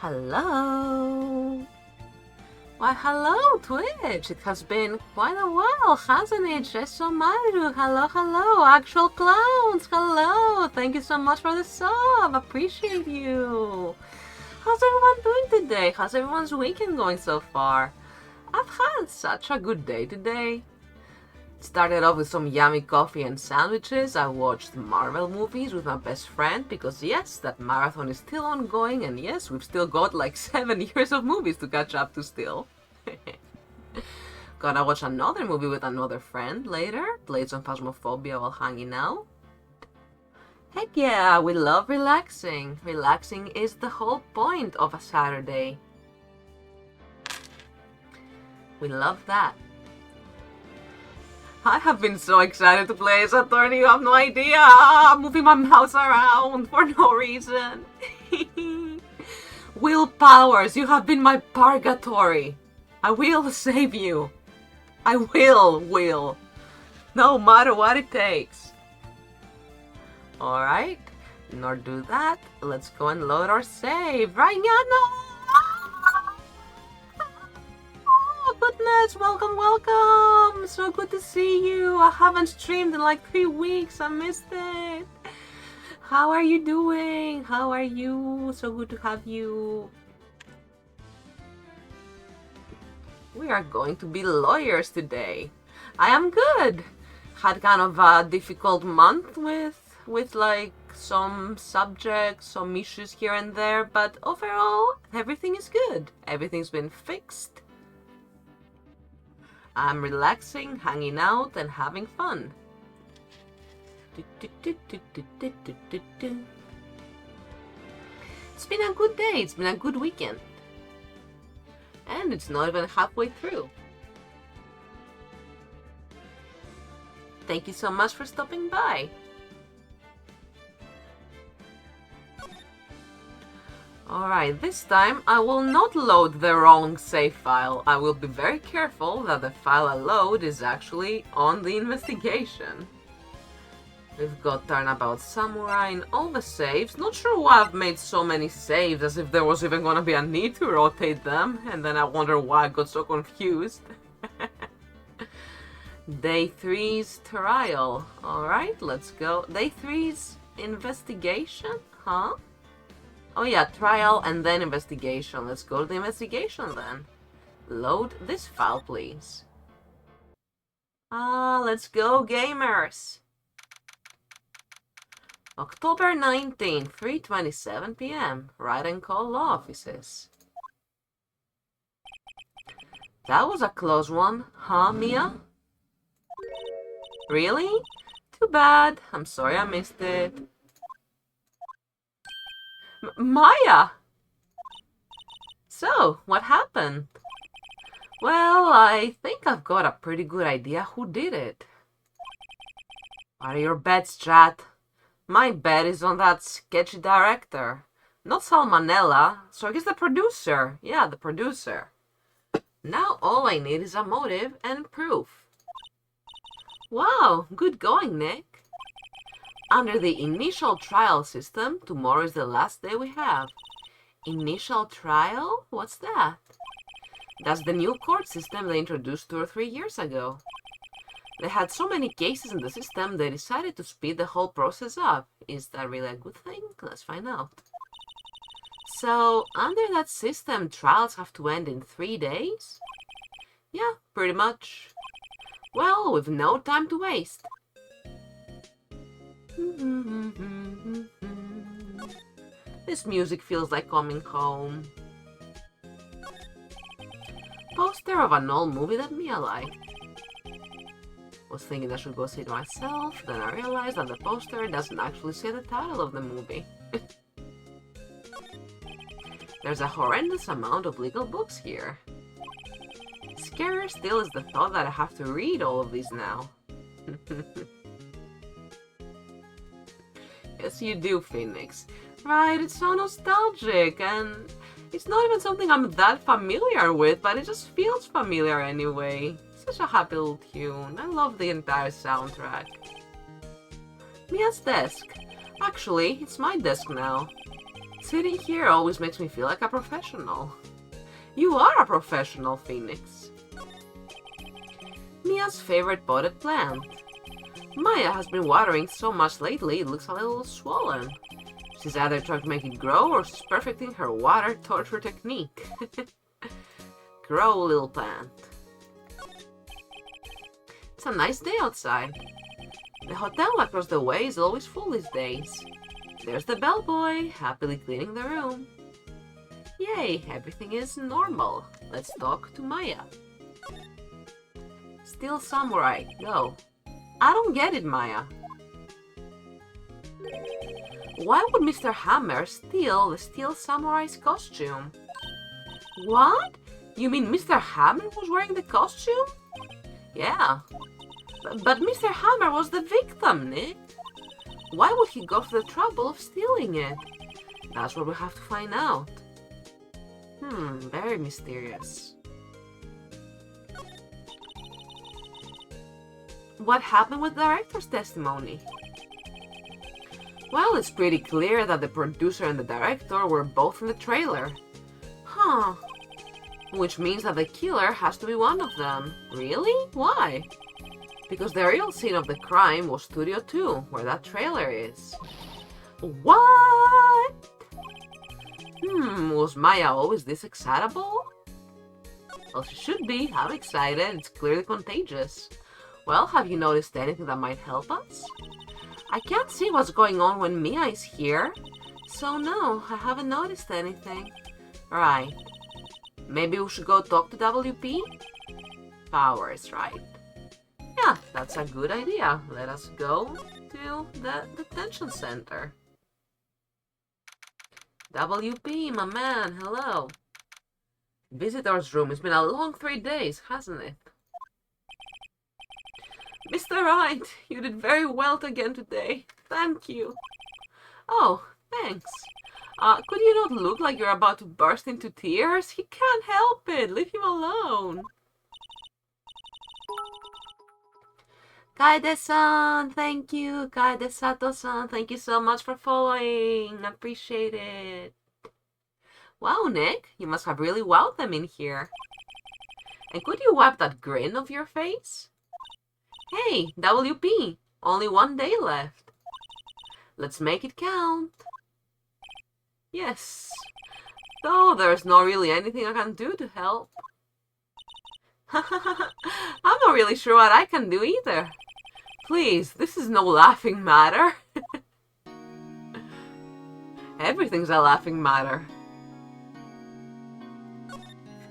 Hello. Why, hello, Twitch. It has been quite a while, hasn't it? Maru. Hello, hello. Actual clowns. Hello. Thank you so much for the sub. Appreciate you. How's everyone doing today? How's everyone's weekend going so far? I've had such a good day today. Started off with some yummy coffee and sandwiches. I watched Marvel movies with my best friend because yes, that marathon is still ongoing and yes, we've still got like 7 years of movies to catch up to still. Gonna watch another movie with another friend later. Played some Phasmophobia while hanging out. Heck yeah, we love relaxing. Relaxing is the whole point of a Saturday. We love that. I have been so excited to play as attorney, you have no idea! I'm moving my mouse around for no reason. Will Powers, you have been my purgatory. I will save you. I will. No matter what it takes. Alright, in order to do that, let's go and load our save. Right now, no! Goodness, welcome! So good to see you. I haven't streamed in like 3 weeks. I missed it. How are you doing? How are you? So good to have you. We are going to be lawyers today. I am good. Had kind of a difficult month with like some subjects, some issues here and there, but overall everything is good. Everything's been fixed. I'm relaxing, hanging out, and having fun. It's been a good day, it's been a good weekend. And it's not even halfway through. Thank you so much for stopping by. Alright, this time I will not load the wrong save file. I will be very careful that the file I load is actually on the investigation. We've got Turnabout Samurai in all the saves. Not sure why I've made so many saves, as if there was even gonna be a need to rotate them, and then I wonder why I got so confused. Day 3's trial. Alright, let's go. Day 3's investigation? Huh? Oh yeah, trial and then investigation. Let's go to the investigation then. Load this file, please. Let's go, gamers! October 19th, 3:27 p.m. Write and call law offices. That was a close one, huh, Mia? Really? Too bad. I'm sorry I missed it. Maya! So, what happened? Well, I think I've got a pretty good idea who did it. What are your bets, chat? My bet is on that sketchy director. Not Salmonella, so I guess the producer. Yeah, the producer. Now all I need is a motive and proof. Wow, good going, Nick. Under the initial trial system, tomorrow is the last day we have. Initial trial? What's that? That's the new court system they introduced 2 or 3 years ago. They had so many cases in the system, they decided to speed the whole process up. Is that really a good thing? Let's find out. So, under that system, trials have to end in 3 days? Yeah, pretty much. Well, we've no time to waste. This music feels like coming home. Poster of an old movie that Mia liked. Was thinking I should go see it myself, then I realized that the poster doesn't actually say the title of the movie. There's a horrendous amount of legal books here. Scarier still is the thought that I have to read all of these now. Yes, you do, Phoenix. Right, it's so nostalgic, and it's not even something I'm that familiar with, but it just feels familiar anyway. Such a happy little tune. I love the entire soundtrack. Mia's desk. Actually, it's my desk now. Sitting here always makes me feel like a professional. You are a professional, Phoenix. Mia's favorite potted plant. Maya has been watering so much lately it looks a little swollen. She's either trying to make it grow or she's perfecting her water torture technique. Grow, little plant. It's a nice day outside. The hotel across the way is always full these days. There's the bellboy, happily cleaning the room. Yay, everything is normal. Let's talk to Maya. Steel Samurai, go. I don't get it, Maya. Why would Mr. Hammer steal the Steel Samurai's costume? What? You mean Mr. Hammer was wearing the costume? Yeah. But Mr. Hammer was the victim, Nick. Why would he go to the trouble of stealing it? That's what we have to find out. Very mysterious. What happened with the director's testimony? Well, it's pretty clear that the producer and the director were both in the trailer. Huh. Which means that the killer has to be one of them. Really? Why? Because the real scene of the crime was Studio 2, where that trailer is. What? Was Maya always this excitable? Well, she should be. I'm excited. It's clearly contagious. Well, have you noticed anything that might help us? I can't see what's going on when Mia is here. So no, I haven't noticed anything. Right. Maybe we should go talk to WP? Powers, right? Yeah, that's a good idea. Let us go to the detention center. WP, my man, hello. Visitor's room. It's been a long 3 days, hasn't it? Mr. Wright, you did very well again today. Thank you. Oh, thanks. Could you not look like you're about to burst into tears? He can't help it. Leave him alone. Kaede-san, thank you. Kaede-sato-san, thank you so much for following. Appreciate it. Wow, Nick, you must have really wowed them in here. And could you wipe that grin off your face? Hey, WP, only 1 day left. Let's make it count. Yes. Though there's not really anything I can do to help. I'm not really sure what I can do either. Please, this is no laughing matter. Everything's a laughing matter.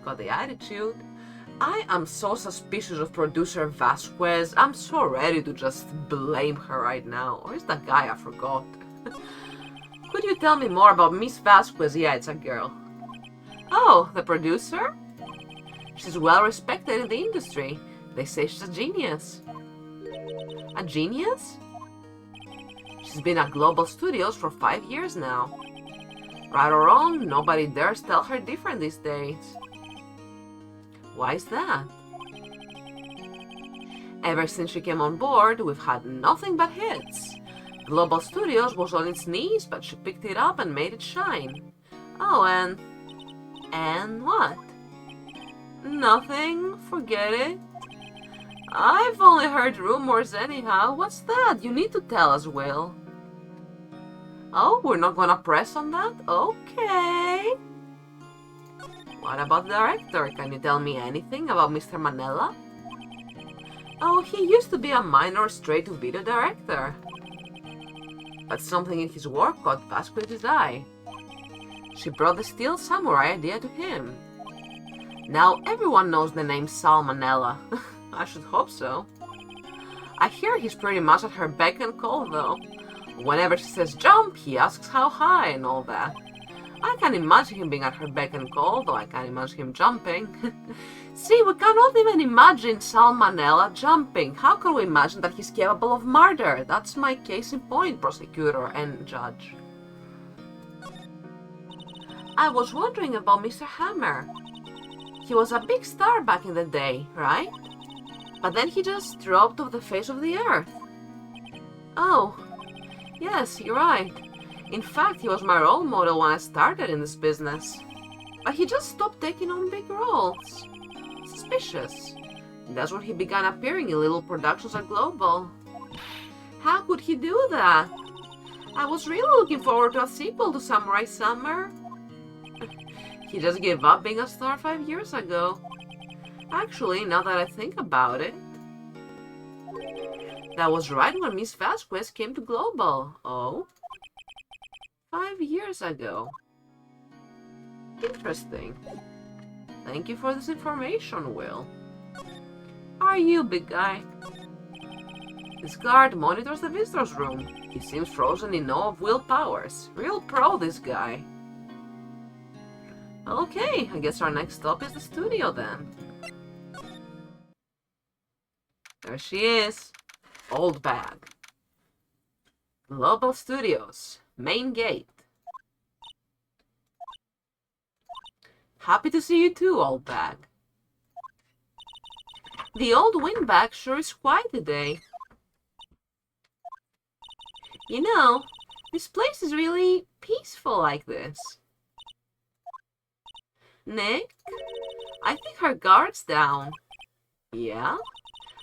Got the attitude. I am so suspicious of producer Vasquez. I'm so ready to just blame her right now. Or is that guy I forgot? Could you tell me more about Miss Vasquez? Yeah, it's a girl. Oh, the producer? She's well respected in the industry. They say she's a genius. A genius? She's been at Global Studios for 5 years now. Right or wrong, nobody dares tell her different these days. Why is that? Ever since she came on board, we've had nothing but hits. Global Studios was on its knees, but she picked it up and made it shine. Oh, and what? Nothing. Forget it. I've only heard rumors anyhow. What's that? You need to tell us, Will. Oh, we're not gonna press on that? Okay. What about the director? Can you tell me anything about Mr. Manella? Oh, he used to be a minor straight-to-video director. But something in his work caught Vasquez's eye. She brought the Steel Samurai idea to him. Now everyone knows the name Sal Manella. I should hope so. I hear he's pretty much at her beck and call, though. Whenever she says jump, he asks how high and all that. I can imagine him being at her beck and call, though I can't imagine him jumping. See, we cannot even imagine Sal Manella jumping. How can we imagine that he's capable of murder? That's my case in point, prosecutor and judge. I was wondering about Mr. Hammer. He was a big star back in the day, right? But then he just dropped off the face of the earth. Oh, yes, you're right. In fact, he was my role model when I started in this business. But he just stopped taking on big roles. Suspicious. That's when he began appearing in little productions at Global. How could he do that? I was really looking forward to a sequel to Samurai Summer. He just gave up being a star 5 years ago. Actually, now that I think about it, that was right when Miss Vasquez came to Global. Oh? 5 years ago. Interesting. Thank you for this information, Will. How are you, big guy? This guard monitors the visitor's room. He seems frozen in awe of Will powers. Real pro, this guy. Okay, I guess our next stop is the studio then. There she is. Old bag. Global Studios. Main gate. Happy to see you too, old bag. The old windbag sure is quiet today. You know, this place is really peaceful like this. Nick? I think her guard's down. Yeah?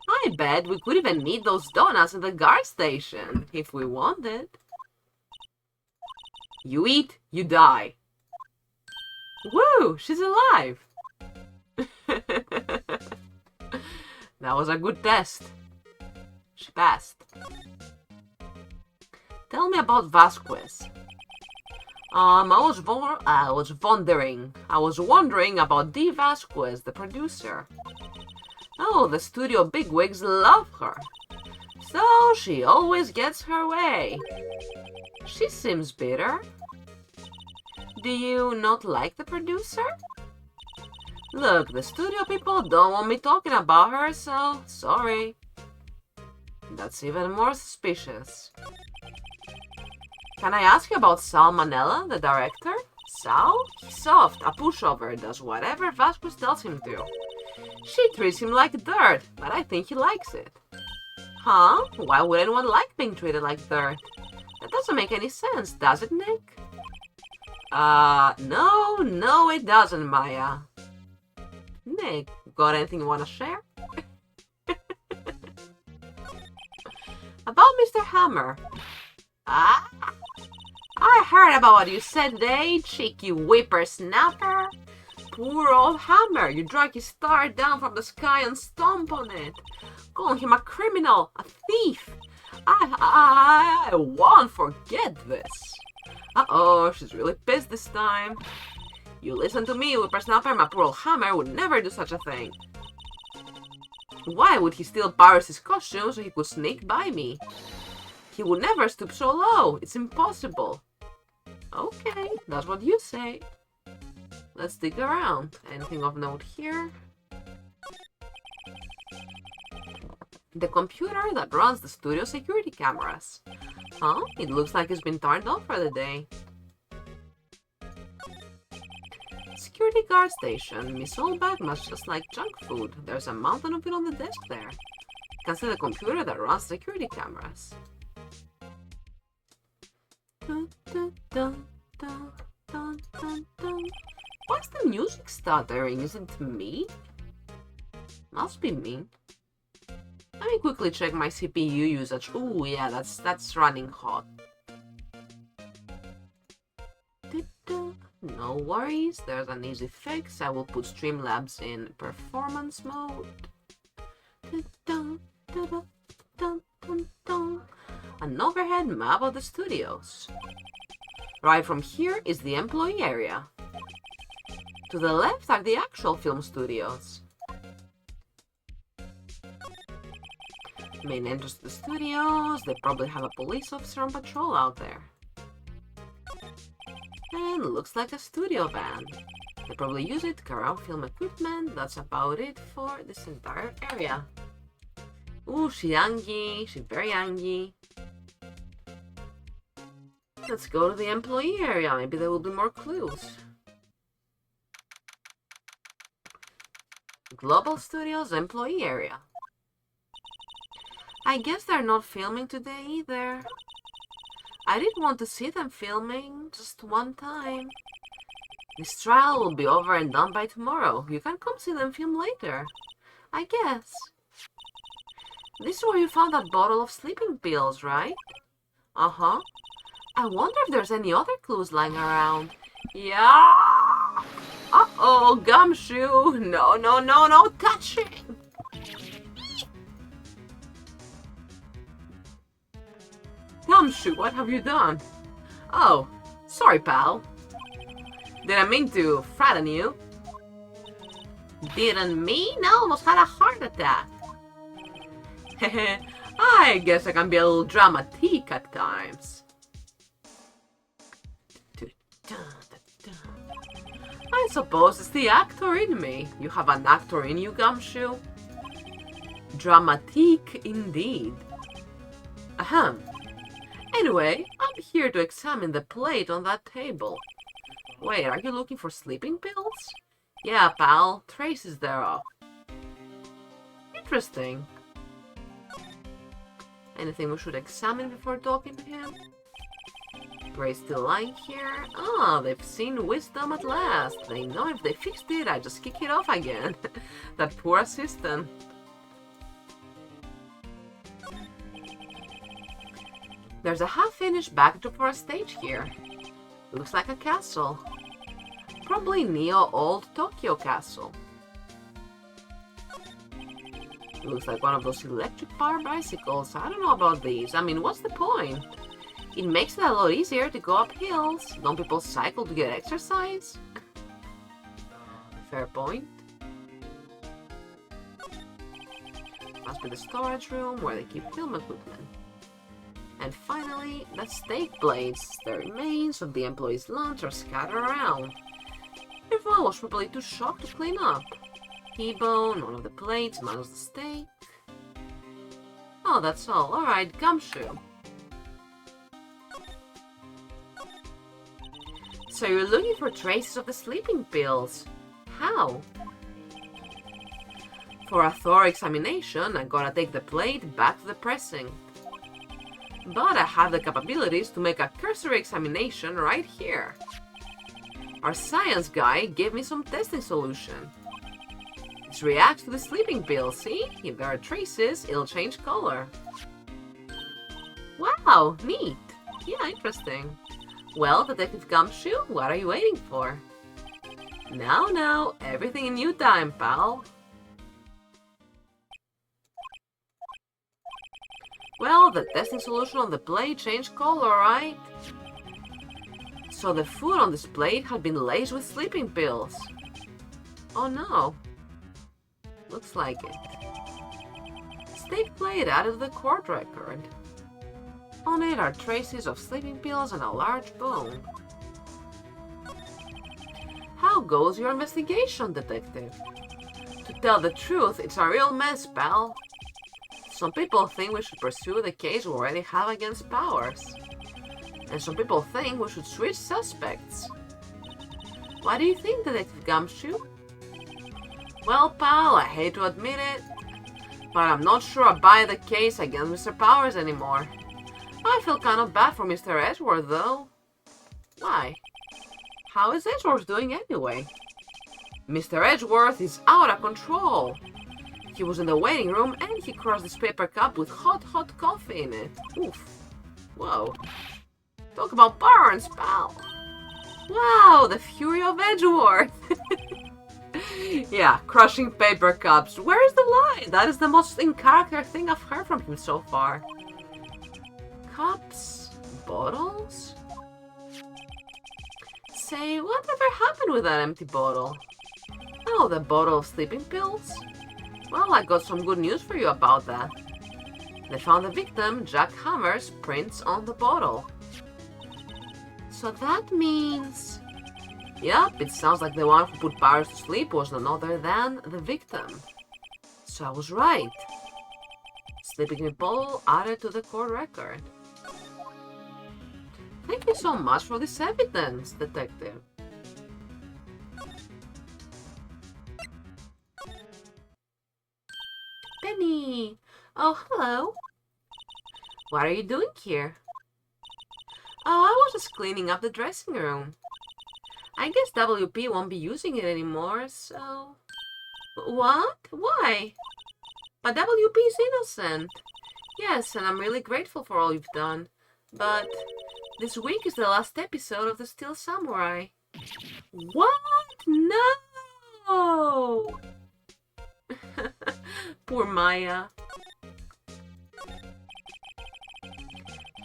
I bet we could even eat those donuts at the guard station, if we wanted. You eat, you die. Woo! She's alive! That was a good test. She passed. Tell me about Vasquez. I was wondering about Dee Vasquez, the producer. Oh, the studio bigwigs love her. So she always gets her way. She seems bitter. Do you not like the producer? Look, the studio people don't want me talking about her, so sorry. That's even more suspicious. Can I ask you about Sal Manella, the director? Sal? He's soft, a pushover, does whatever Vasquez tells him to. She treats him like dirt, but I think he likes it. Huh? Why would anyone like being treated like dirt? That doesn't make any sense, does it, Nick? No, it doesn't, Maya. Nick, got anything you want to share? About Mr. Hammer. Ah, I heard about what you said today, cheeky whippersnapper. Poor old Hammer, you drag his star down from the sky and stomp on it. Calling him a criminal, a thief. I won't forget this. Uh-oh, she's really pissed this time. You listen to me, whippersnapper, my poor old Hammer would never do such a thing. Why would he steal Paris' costume so he could sneak by me? He would never stoop so low. It's impossible. Okay, that's what you say. Let's dig around. Anything of note here? The computer that runs the studio security cameras. Huh? It looks like it's been turned off for the day. Security guard station. Miss Oldbag must just like junk food. There's a mountain of it on the desk there. You can see the computer that runs security cameras. Dun, dun, dun, dun, dun, dun, dun. Why's the music stuttering? Is it me? Must be me. Let me quickly check my CPU usage. Ooh, yeah, that's running hot. No worries, there's an easy fix. I will put Streamlabs in performance mode. An overhead map of the studios. Right from here is the employee area. To the left are the actual film studios. Main entrance to the studios. They probably have a police officer on patrol out there. And looks like a studio van. They probably use it to carry out film equipment. That's about it for this entire area. Ooh, she's angry. She's very angry. Let's go to the employee area. Maybe there will be more clues. Global Studios employee area. I guess they're not filming today either. I didn't want to see them filming just one time. This trial will be over and done by tomorrow. You can come see them film later. I guess. This is where you found that bottle of sleeping pills, right? Uh-huh. I wonder if there's any other clues lying around. Yeah! Uh-oh, Gumshoe! No, no, no, no touching! Gumshoe, what have you done? Oh, sorry, pal. Didn't mean to frighten you. Didn't mean? I almost had a heart attack. Hehe, I guess I can be a little dramatique at times. I suppose it's the actor in me. You have an actor in you, Gumshoe? Dramatique indeed. Ahem. Anyway, I'm here to examine the plate on that table. Wait, are you looking for sleeping pills? Yeah, pal. Traces thereof. Interesting. Anything we should examine before talking to him? Gray's still lying here. Ah, they've seen wisdom at last. They know if they fixed it, I just kick it off again. That poor assistant. There's a half-finished backdrop for a stage here. Looks like a castle. Probably Neo Old Tokyo Castle. Looks like one of those electric power bicycles. I don't know about these. I mean, what's the point? It makes it a lot easier to go up hills. Don't people cycle to get exercise? Fair point. Must be the storage room where they keep film equipment. And finally, the steak blades. The remains of the employees' lunch are scattered around. Everyone was probably too shocked to clean up. T-bone, one of the plates, minus the steak. Oh, that's all. Alright, Gumshoe. So you're looking for traces of the sleeping pills. How? For a thorough examination, I gotta take the plate back to the pressing. But I have the capabilities to make a cursory examination right here. Our science guy gave me some testing solution. It reacts to the sleeping pill, see? If there are traces, it'll change color. Wow, neat. Yeah, interesting. Well, Detective Gumshoe, what are you waiting for? Now, everything in new time, pal. Well, the testing solution on the plate changed color, right? So the food on this plate had been laced with sleeping pills. Oh no. Looks like it. Steak plate added to the court record. On it are traces of sleeping pills and a large bone. How goes your investigation, detective? To tell the truth, it's a real mess, pal. Some people think we should pursue the case we already have against Powers. And some people think we should switch suspects. What do you think, Detective Gumshoe? Well, pal, I hate to admit it, but I'm not sure I buy the case against Mr. Powers anymore. I feel kind of bad for Mr. Edgeworth, though. Why? How is Edgeworth doing anyway? Mr. Edgeworth is out of control. He was in the waiting room and he crushed this paper cup with hot coffee in it. Oof. Whoa. Talk about burns, pal. Wow, the fury of Edgeworth. Yeah, crushing paper cups. Where is the lie? That is the most in-character thing I've heard from him so far. Cups? Bottles? Say, whatever happened with that empty bottle? Oh, the bottle of sleeping pills? Well, I got some good news for you about that. They found the victim, Jack Hammer's, prints on the bottle. So that means... Yep, it sounds like the one who put Powers to sleep was none other than the victim. So I was right. Sleeping in a bottle added to the court record. Thank you so much for this evidence, Detective. Penny! Oh, hello. What are you doing here? Oh, I was just cleaning up the dressing room. I guess WP won't be using it anymore, so... What? Why? But WP is innocent. Yes, and I'm really grateful for all you've done. But this week is the last episode of The Steel Samurai. What? No! Poor Maya.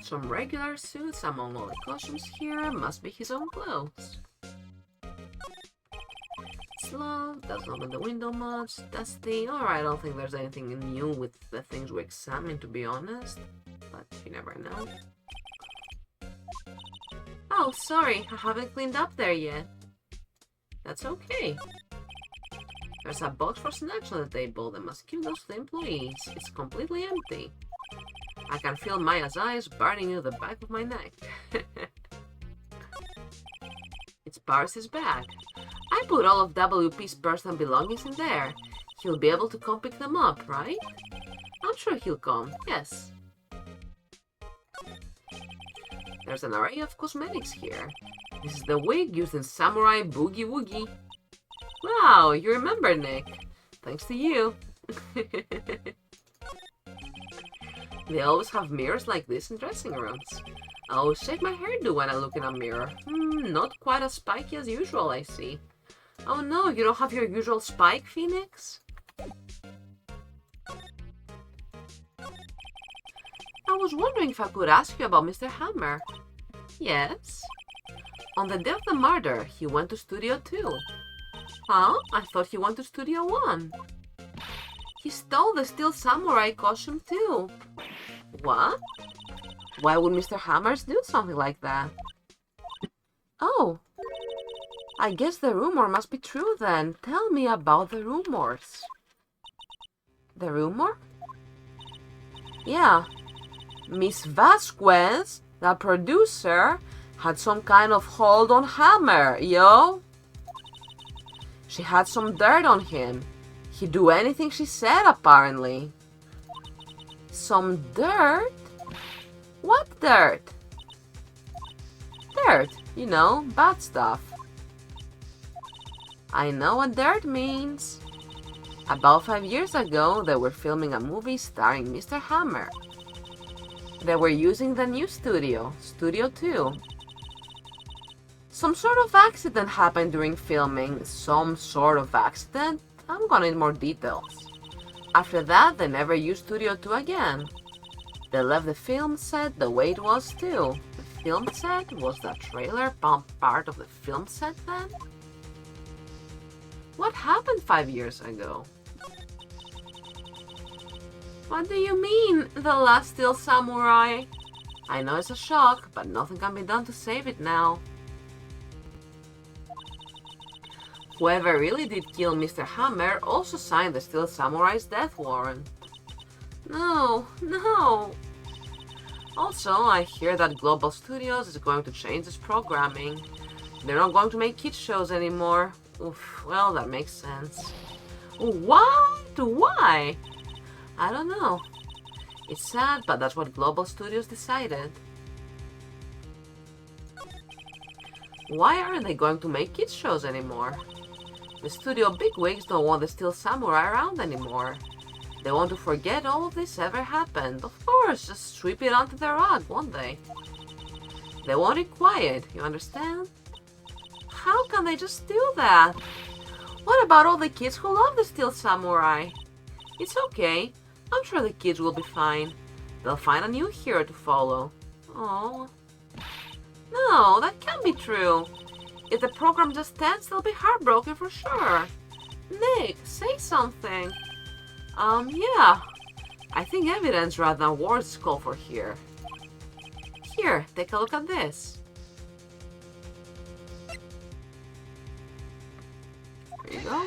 Some regular suits among all the costumes here must be his own clothes. Slow, doesn't open the window much, dusty. Alright, I don't think there's anything new with the things we examine, to be honest. But you never know. Oh, sorry, I haven't cleaned up there yet. That's okay. There's a box for snacks on the table that must give those to the employees. It's completely empty. I can feel Maya's eyes burning into the back of my neck. It's Paris's bag. I put all of WP's personal belongings in there. He'll be able to come pick them up, right? I'm sure he'll come, yes. There's an array of cosmetics here. This is the wig used in Samurai Boogie Woogie. Wow, you remember, Nick. Thanks to you. They always have mirrors like this in dressing rooms. I always check my hairdo when I look in a mirror. Not quite as spiky as usual, I see. Oh no, you don't have your usual spike, Phoenix? I was wondering if I could ask you about Mr. Hammer. Yes? On the day of the murder, he went to Studio 2. Huh? I thought he went to Studio 1. He stole the Steel Samurai costume too. What? Why would Mr. Hammers do something like that? Oh. I guess the rumor must be true then. Tell me about the rumors. The rumor? Yeah. Miss Vasquez, the producer, had some kind of hold on Hammer, yo. She had some dirt on him. He'd do anything she said, apparently. Some dirt? What dirt? Dirt, you know, bad stuff. I know what dirt means. About 5 years ago, they were filming a movie starring Mr. Hammer. They were using the new studio, Studio 2. Some sort of accident happened during filming. Some sort of accident? I'm gonna need more details. After that, they never used Studio 2 again. They left the film set the way it was too. The film set? Was the trailer part of the film set then? What happened 5 years ago? What do you mean, the last Steel Samurai? I know it's a shock, but nothing can be done to save it now. Whoever really did kill Mr. Hammer also signed the Steel Samurai's death warrant. No, no. Also, I hear that Global Studios is going to change its programming. They're not going to make kids shows anymore. Oof, well, that makes sense. What? Why? I don't know. It's sad, but that's what Global Studios decided. Why aren't they going to make kids shows anymore? The studio bigwigs don't want the Steel Samurai around anymore. They want to forget all of this ever happened. Of course, just sweep it onto the rug, won't they? They want it quiet, you understand? How can they just do that? What about all the kids who love the Steel Samurai? It's okay. I'm sure the kids will be fine. They'll find a new hero to follow. Oh. No, that can't be true. If the program just ends, they'll be heartbroken for sure. Nick, say something. Yeah. I think evidence rather than words is called for here. Here, take a look at this. There you go.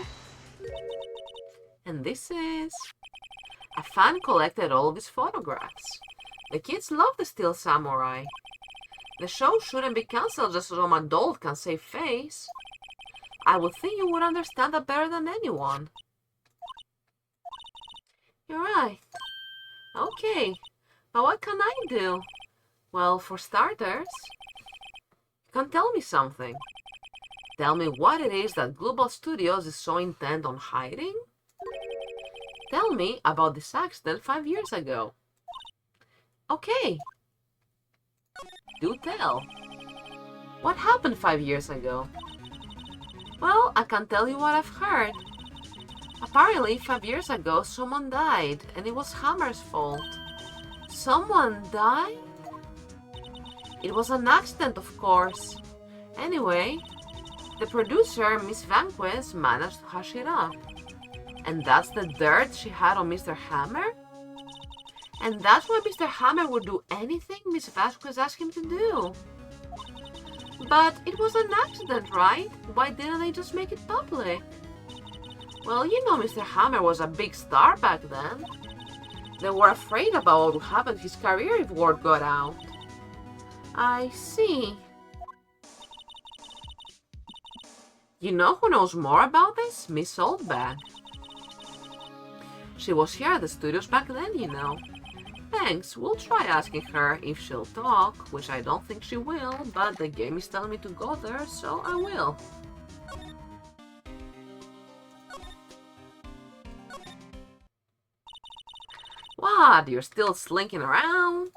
And this is... A fan collected all of these photographs. The kids love the Steel Samurai. The show shouldn't be cancelled just so some adult can save face. I would think you would understand that better than anyone. You're right. Okay, but what can I do? Well, for starters, can tell me something. Tell me what it is that Global Studios is so intent on hiding? Tell me about this accident 5 years ago. Okay. Do tell. What happened 5 years ago? Well, I can tell you what I've heard. Apparently, 5 years ago, someone died, and it was Hammer's fault. Someone died? It was an accident, of course. Anyway, the producer, Miss Vanquist, managed to hush it up. And that's the dirt she had on Mr. Hammer? And that's why Mr. Hammer would do anything Miss Vanquist asked him to do. But it was an accident, right? Why didn't they just make it public? Well, you know Mr. Hammer was a big star back then. They were afraid about what would happen to his career if word got out. I see. You know who knows more about this? Miss Oldbag. She was here at the studios back then, you know. Thanks, we'll try asking her if she'll talk, which I don't think she will, but the game is telling me to go there, so I will. What, you're still slinking around?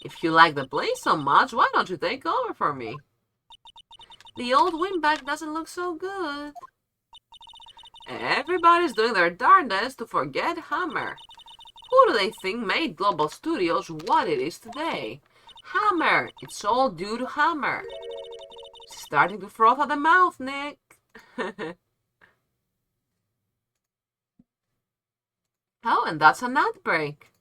If you like the place so much, why don't you take over for me? The old windbag doesn't look so good. Everybody's doing their darndest to forget Hammer. Who do they think made Global Studios what it is today? Hammer! It's all due to Hammer. She's starting to froth at the mouth, Nick. Oh, and that's an ad break.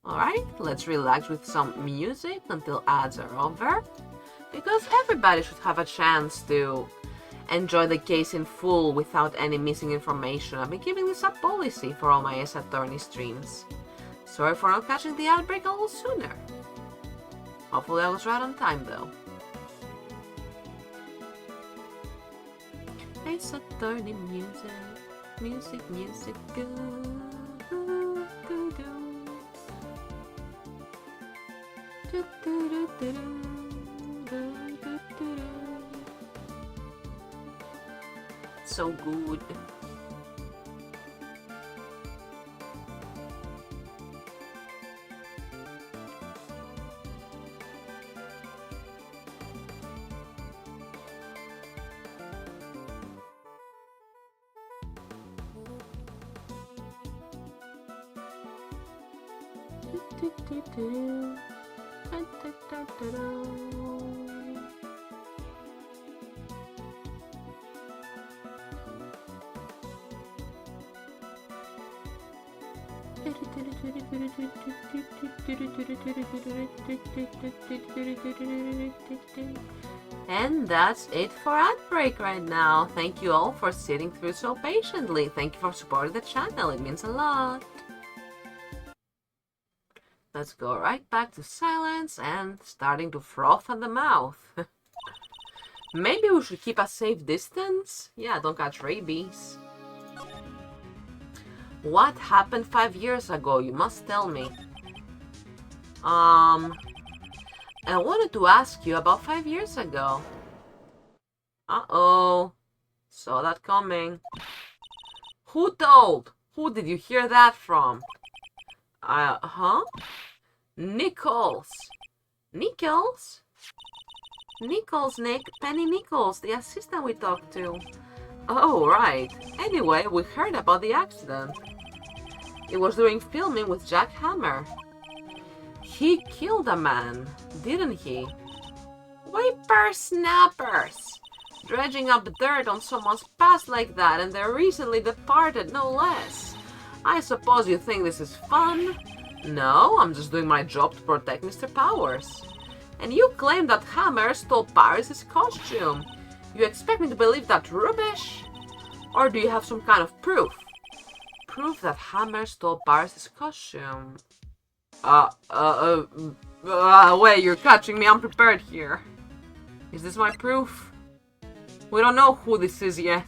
Alright, let's relax with some music until ads are over. Because everybody should have a chance to enjoy the case in full without any missing information. I've been keeping this a policy for all my Ace Attorney streams. Sorry for not catching the ad break a little sooner. Hopefully I was right on time though. Ace Attorney music, music, music, good. So good. And that's it for ad break right now. Thank you all for sitting through so patiently. Thank you for supporting the channel. It means a lot. Let's go right back to silence and starting to froth at the mouth. Maybe we should keep a safe distance? Yeah, don't catch rabies. What happened 5 years ago? You must tell me. I wanted to ask you about 5 years ago. Uh-oh. Saw that coming. Who told? Who did you hear that from? Huh? Nichols. Nichols? Nichols, Nick. Penny Nichols, the assistant we talked to. Oh, right. Anyway, we heard about the accident. It was during filming with Jack Hammer. He killed a man, didn't he? Whippersnappers! Dredging up dirt on someone's past like that, and they're recently departed, no less. I suppose you think this is fun? No, I'm just doing my job to protect Mr. Powers. And you claim that Hammer stole Paris' costume. You expect me to believe that rubbish? Or do you have some kind of proof? Proof that Hammer stole Paris' costume. Wait, you're catching me unprepared here. Is this my proof? We don't know who this is yet.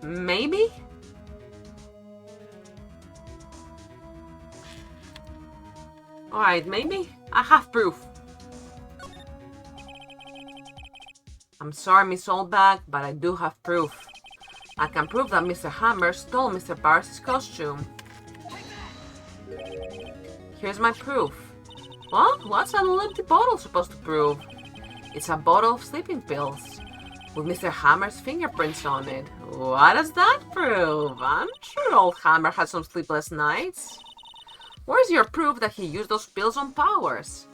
Maybe? Alright, maybe I have proof. I'm sorry, Miss Oldbag, but I do have proof. I can prove that Mr. Hammer stole Mr. Powers' costume. Here's my proof. What? What's an empty bottle supposed to prove? It's a bottle of sleeping pills with Mr. Hammer's fingerprints on it. What does that prove? I'm sure old Hammer had some sleepless nights. Where's your proof that he used those pills on Powers?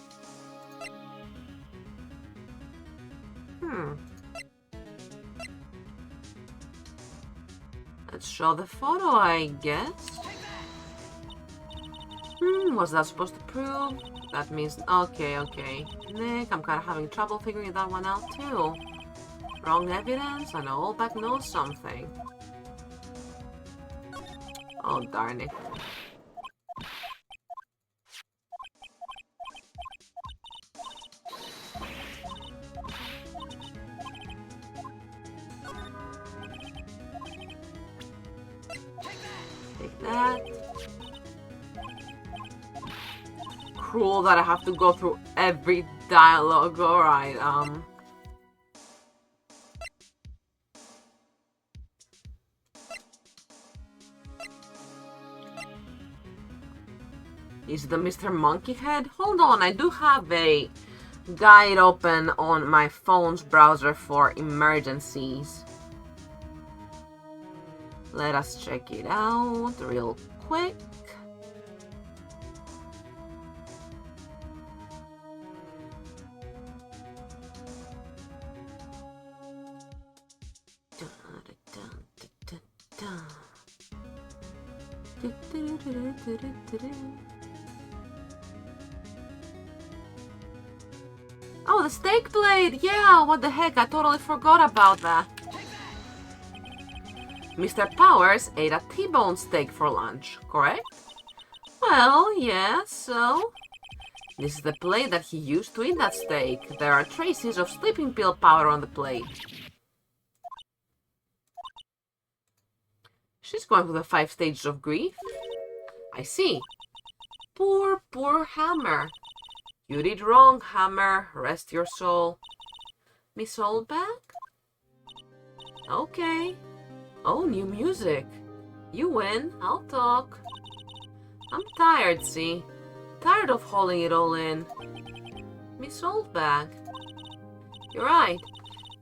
Let's show the photo, I guess. What's that supposed to prove? That means... Okay. Nick, I'm kind of having trouble figuring that one out, too. Wrong evidence, and Oldback knows something. Oh, darn it. Take that. Cruel that I have to go through every dialogue. Alright, Is the Mr. Monkey Head? Hold on, I do have a guide open on my phone's browser for emergencies. Let us check it out real quick. Oh, the steak blade! Yeah, what the heck, I totally forgot about that. Mr. Powers ate a T-bone steak for lunch, correct? Well, yeah, so... This is the plate that he used to eat that steak. There are traces of sleeping pill powder on the plate. She's going through the 5 stages of grief. I see. Poor Hammer. You did wrong, Hammer. Rest your soul. Miss Oldback? Okay. Oh, new music. You win. I'll talk. I'm tired, see? Tired of holding it all in. Miss Oldback. You're right.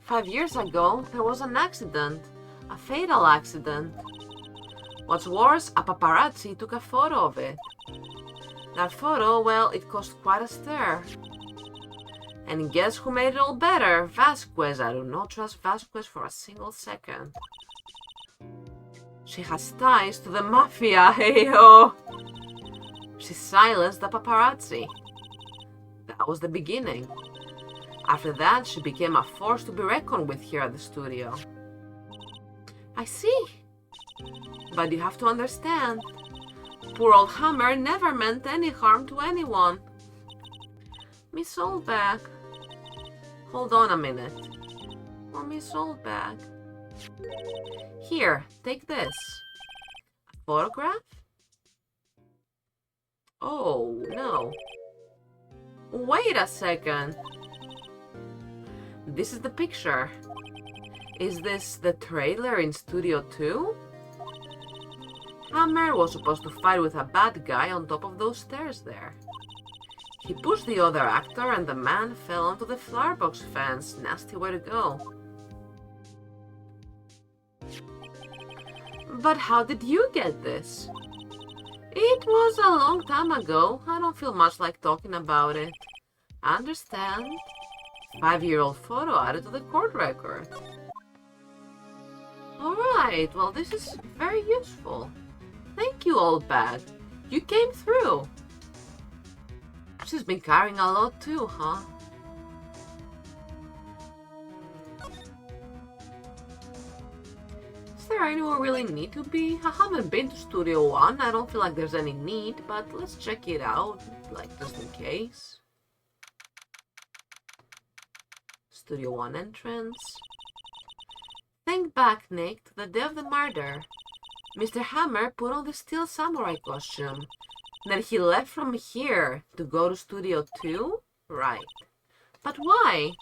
5 years ago, there was an accident. A fatal accident. What's worse, a paparazzi took a photo of it. That photo, well, it caused quite a stir. And guess who made it all better? Vasquez. I do not trust Vasquez for a single second. She has ties to the mafia, hey-ho! She silenced the paparazzi. That was the beginning. After that, she became a force to be reckoned with here at the studio. I see. But you have to understand, poor old Hammer never meant any harm to anyone. Miss Oldback. Hold on a minute. Or Miss Oldback. Here, take this. A photograph? Oh, no. Wait a second. This is the picture. Is this the trailer in Studio 2? Hammer was supposed to fight with a bad guy on top of those stairs there. He pushed the other actor and the man fell onto the flower box fence. Nasty way to go. But how did you get this? It was a long time ago. I don't feel much like talking about it. Understand? 5-year-old photo added to the court record. Alright, well this is very useful. Thank you, old bag. You came through. She's been carrying a lot too, huh? Is there anywhere really need to be? I haven't been to Studio 1. I don't feel like there's any need, but let's check it out, like just in case. Studio 1 entrance. Think back, Nick, to the day of the murder. Mr. Hammer put on the steel samurai costume. Then he left from here to go to Studio 2? Right. But why?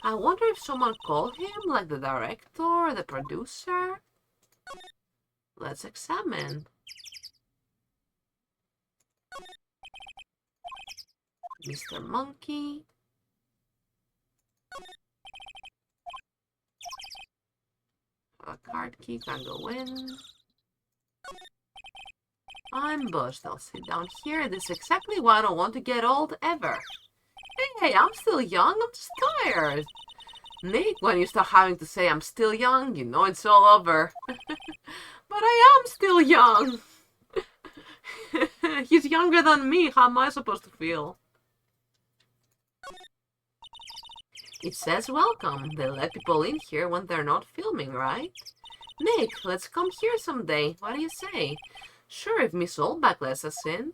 I wonder if someone called him, like the director or the producer? Let's examine. Mr. Monkey. A card key can go in. I'm bushed. I'll sit down here. This is exactly why I don't want to get old ever. Hey, I'm still young. I'm just tired. Nick, when you start having to say I'm still young, you know it's all over. But I am still young. He's younger than me. How am I supposed to feel? It says welcome. They let people in here when they're not filming, right? Nick, let's come here someday. What do you say? Sure, if Miss Oldback lets us in.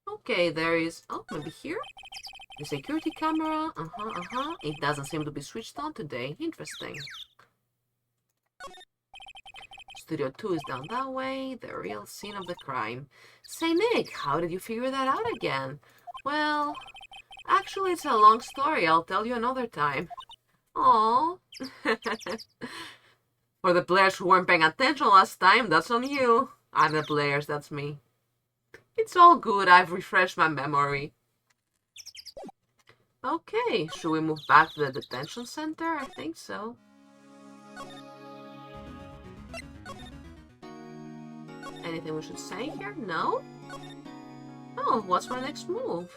Okay, there is... Oh, maybe here? The security camera. It doesn't seem to be switched on today. Interesting. Studio 2 is down that way. The real scene of the crime. Say, Nick, how did you figure that out again? Well, actually, it's a long story. I'll tell you another time. Aww. For the players who weren't paying attention last time, that's on you. I'm the players, that's me. It's all good. I've refreshed my memory. Okay, should we move back to the detention center? I think so. Anything we should say here? No? Oh, what's my next move?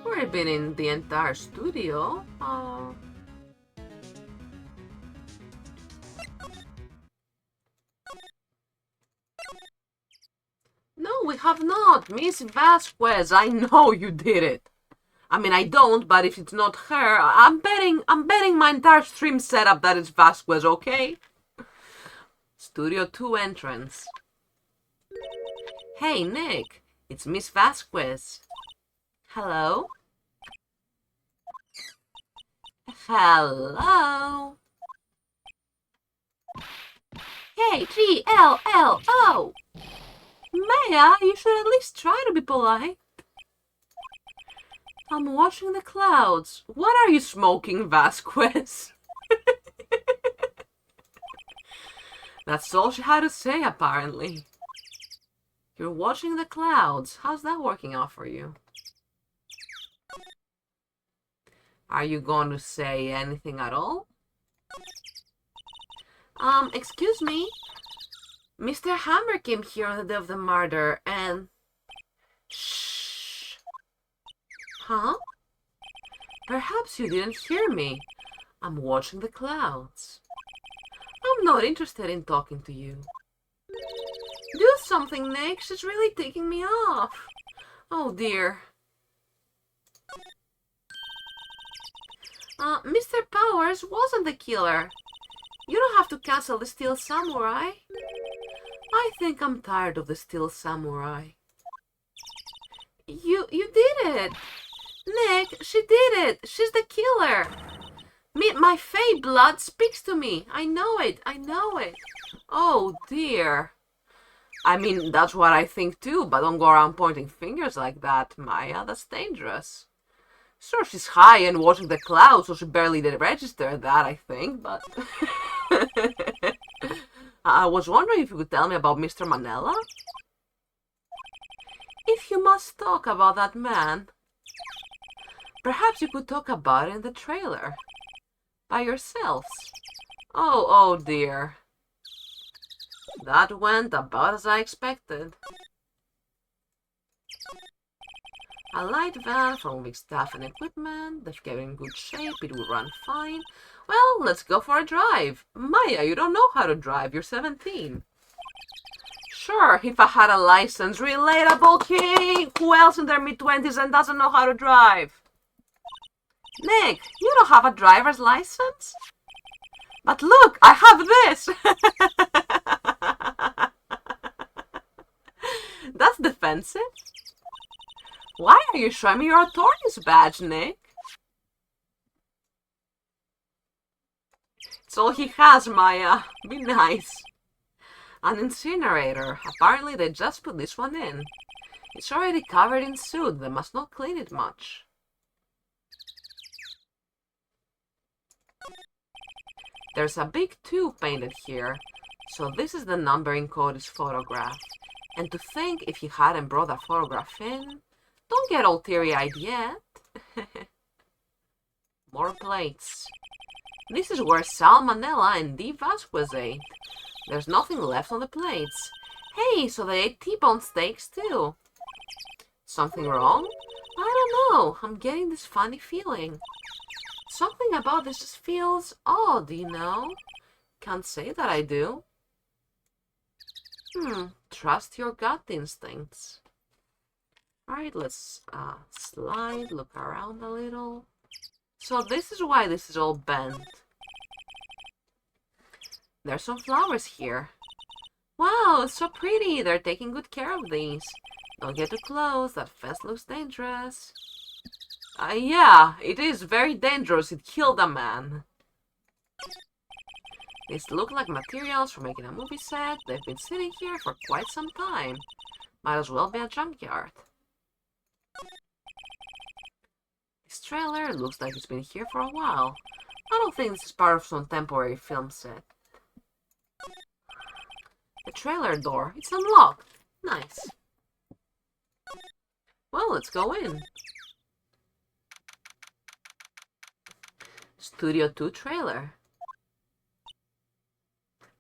We've been in the entire studio. No, we have not. Miss Vasquez, I know you did it. I mean, I don't, but if it's not her, I'm betting my entire stream setup that it's Vasquez, okay? Studio 2 entrance. Hey, Nick, it's Miss Vasquez. Hello? Hello? Hey, G-L-L-O! Maya, you should at least try to be polite. I'm watching the clouds. What are you smoking, Vasquez? That's all she had to say, apparently. You're watching the clouds. How's that working out for you? Are you going to say anything at all? Excuse me? Mr. Hammer came here on the day of the murder and... Shh. Huh? Perhaps you didn't hear me. I'm watching the clouds. I'm not interested in talking to you. Do something, Nick. She's really taking me off. Oh, dear. Mr. Powers wasn't the killer. You don't have to cancel the Steel Samurai. I think I'm tired of the Steel Samurai. You did it! Nick, she did it! She's the killer! My Fey blood speaks to me. I know it. I know it. Oh, dear. I mean, that's what I think too, but don't go around pointing fingers like that, Maya. That's dangerous. Sure, she's high and watching the clouds, so she barely did register that, I think, but... I was wondering if you could tell me about Mr. Manella? If you must talk about that man, perhaps you could talk about it in the trailer. By yourselves. Oh dear. That went about as I expected. A light van for moving staff and equipment. They've kept it in good shape. It will run fine. Well, let's go for a drive. Maya, you don't know how to drive. You're 17. Sure, if I had a license. Relatable, king. Who else in their mid-20s and doesn't know how to drive? Nick, you don't have a driver's license? But look, I have this! That's defensive. Why are you showing me your attorney's badge, Nick? That's all he has, Maya. Be nice. An incinerator. Apparently they just put this one in. It's already covered in soot. They must not clean it much. There's a big 2 painted here. So this is the number in Cody's photograph. And to think if he hadn't brought that photograph in. Don't get all teary-eyed yet. More plates. This is where Salmonella and D. Vasquez ate. There's nothing left on the plates. Hey, so they ate T-bone steaks too. Something wrong? I don't know. I'm getting this funny feeling. Something about this just feels odd, you know? Can't say that I do. Trust your gut instincts. Alright, let's slide, look around a little. So this is why this is all bent. There's some flowers here. Wow, it's so pretty. They're taking good care of these. Don't get too close. That fence looks dangerous. Yeah, it is very dangerous. It killed a man. These look like materials for making a movie set. They've been sitting here for quite some time. Might as well be a junkyard. This trailer looks like it's been here for a while. I don't think this is part of some temporary film set. The trailer door, it's unlocked. Nice. Well, let's go in. Studio 2 trailer.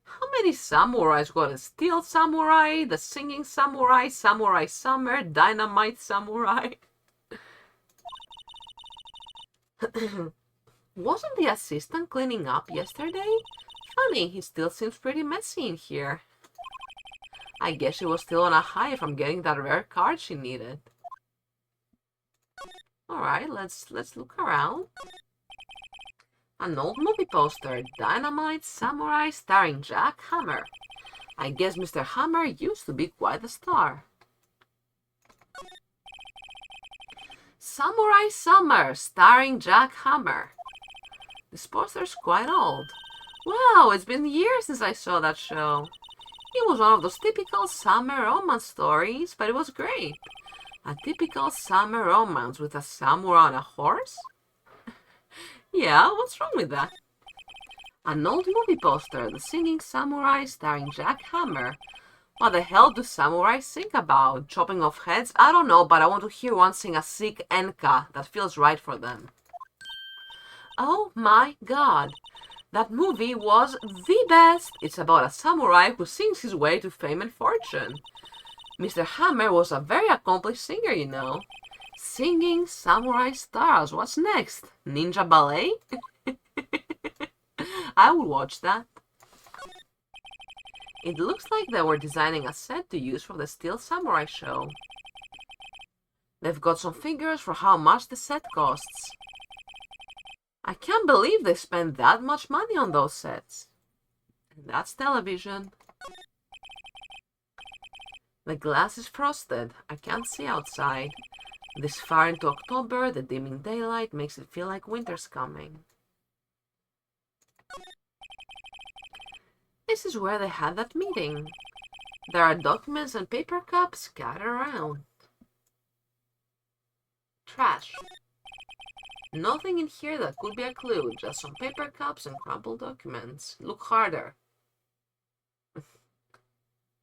How many samurais got a Steel Samurai, the Singing Samurai, Samurai Summer, Dynamite Samurai? Wasn't the assistant cleaning up yesterday? Funny, he still seems pretty messy in here. I guess she was still on a high from getting that rare card she needed. Alright, let's look around. An old movie poster, Dynamite Samurai starring Jack Hammer. I guess Mr. Hammer used to be quite a star. Samurai Summer starring Jack Hammer. This poster's quite old. Wow, it's been years since I saw that show. It was one of those typical summer romance stories, but it was great. A typical summer romance with a samurai on a horse? Yeah, what's wrong with that? An old movie poster, The Singing Samurai starring Jack Hammer. What the hell do samurais sing about? Chopping off heads? I don't know, but I want to hear one sing a sick enka that feels right for them. Oh my god. That movie was the best. It's about a samurai who sings his way to fame and fortune. Mr. Hammer was a very accomplished singer, you know. Singing samurai stars. What's next? Ninja ballet? I would watch that. It looks like they were designing a set to use for the Steel Samurai show. They've got some figures for how much the set costs. I can't believe they spent that much money on those sets. And that's television. The glass is frosted. I can't see outside. This far into October, the dimming daylight makes it feel like winter's coming. This is where they had that meeting. There are documents and paper cups scattered around. Trash. Nothing in here that could be a clue, just some paper cups and crumpled documents. Look harder.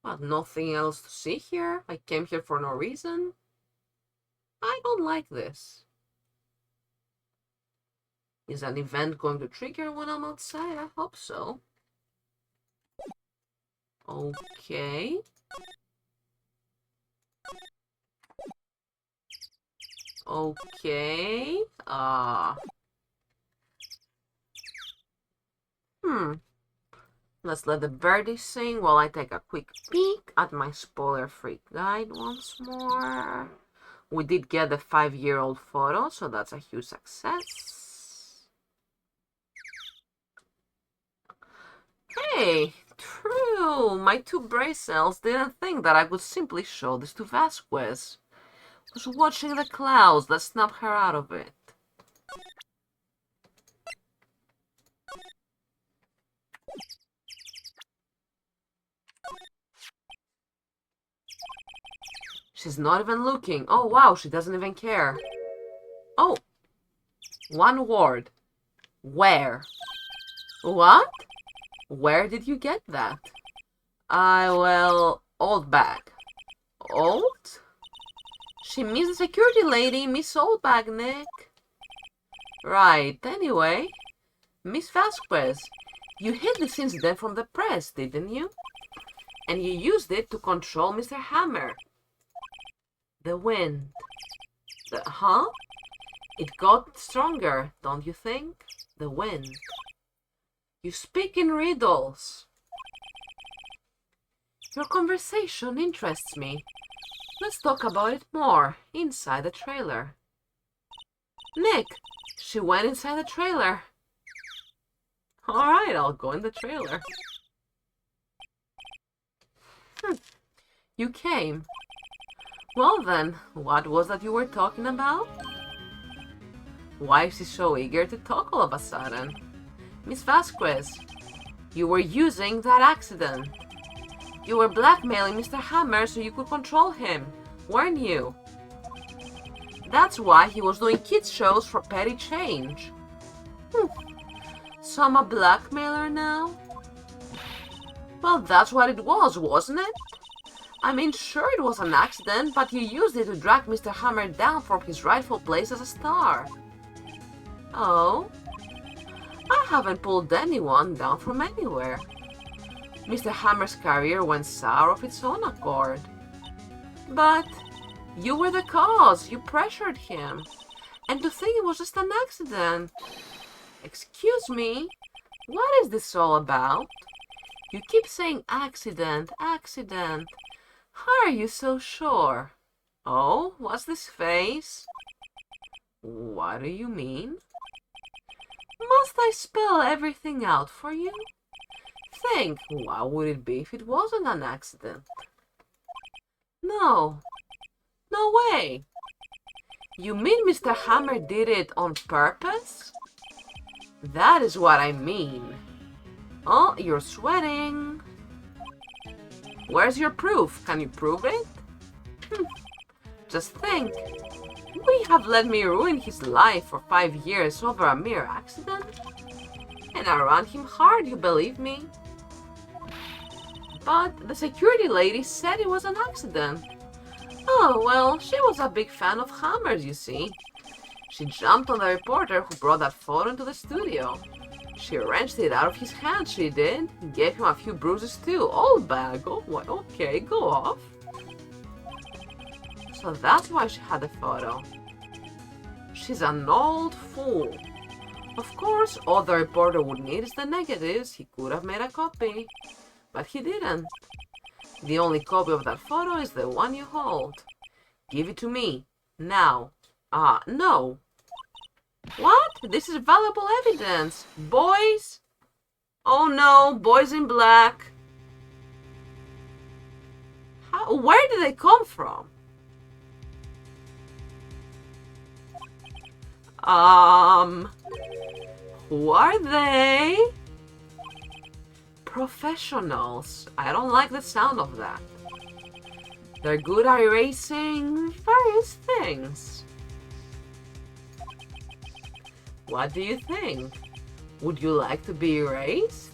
What, nothing else to see here? I came here for no reason? I don't like this. Is an event going to trigger when I'm outside? I hope so. Okay. Okay. Let's let the birdie sing while I take a quick peek at my spoiler-free guide once more. We did get the 5-year-old photo, so that's a huge success. Hey, true. My 2 brain cells didn't think that I could simply show this to Vasquez. Was watching the clouds that snapped her out of it. She's not even looking. Oh, wow, she doesn't even care. Oh, one word. Where? What? Where did you get that? Well, old bag. Old? She means the security lady, Miss Oldbag, Nick. Right, anyway. Miss Vasquez, you hid this incident from the press, didn't you? And you used it to control Mr. Hammer. The wind. Huh? It got stronger, don't you think? The wind. You speak in riddles. Your conversation interests me. Let's talk about it more inside the trailer. Nick, she went inside the trailer. Alright, I'll go in the trailer. You came. Well then, what was that you were talking about? Why is she so eager to talk all of a sudden? Miss Vasquez, you were using that accident. You were blackmailing Mr. Hammer so you could control him, weren't you? That's why he was doing kids shows for petty change. So I'm a blackmailer now? Well, that's what it was, wasn't it? I mean, sure it was an accident, but you used it to drag Mr. Hammer down from his rightful place as a star. Oh? I haven't pulled anyone down from anywhere. Mr. Hammer's career went sour of its own accord. But you were the cause. You pressured him. And to think it was just an accident. Excuse me, what is this all about? You keep saying accident, accident. How are you so sure? Oh, what's this face? What do you mean? Must I spell everything out for you? Think, what would it be if it wasn't an accident? No. No way. You mean Mr. Hammer did it on purpose? That is what I mean. Oh, you're sweating. Where's your proof? Can you prove it? Just think. Would you have let me ruin his life for 5 years over a mere accident? And I ran him hard, you believe me? But the security lady said it was an accident. Oh, well, she was a big fan of hammers, you see. She jumped on the reporter who brought that photo into the studio. She wrenched it out of his hand, she did. Gave him a few bruises too. Old bag. Oh, what? Okay, go off. So that's why she had the photo. She's an old fool. Of course, all the reporter would need is the negatives. He could have made a copy. But he didn't. The only copy of that photo is the one you hold. Give it to me. Now. No. What? This is valuable evidence. Boys? Oh no, boys in black. Where did they come from? Who are they? Professionals. I don't like the sound of that. They're good at erasing various things. What do you think? Would you like to be erased?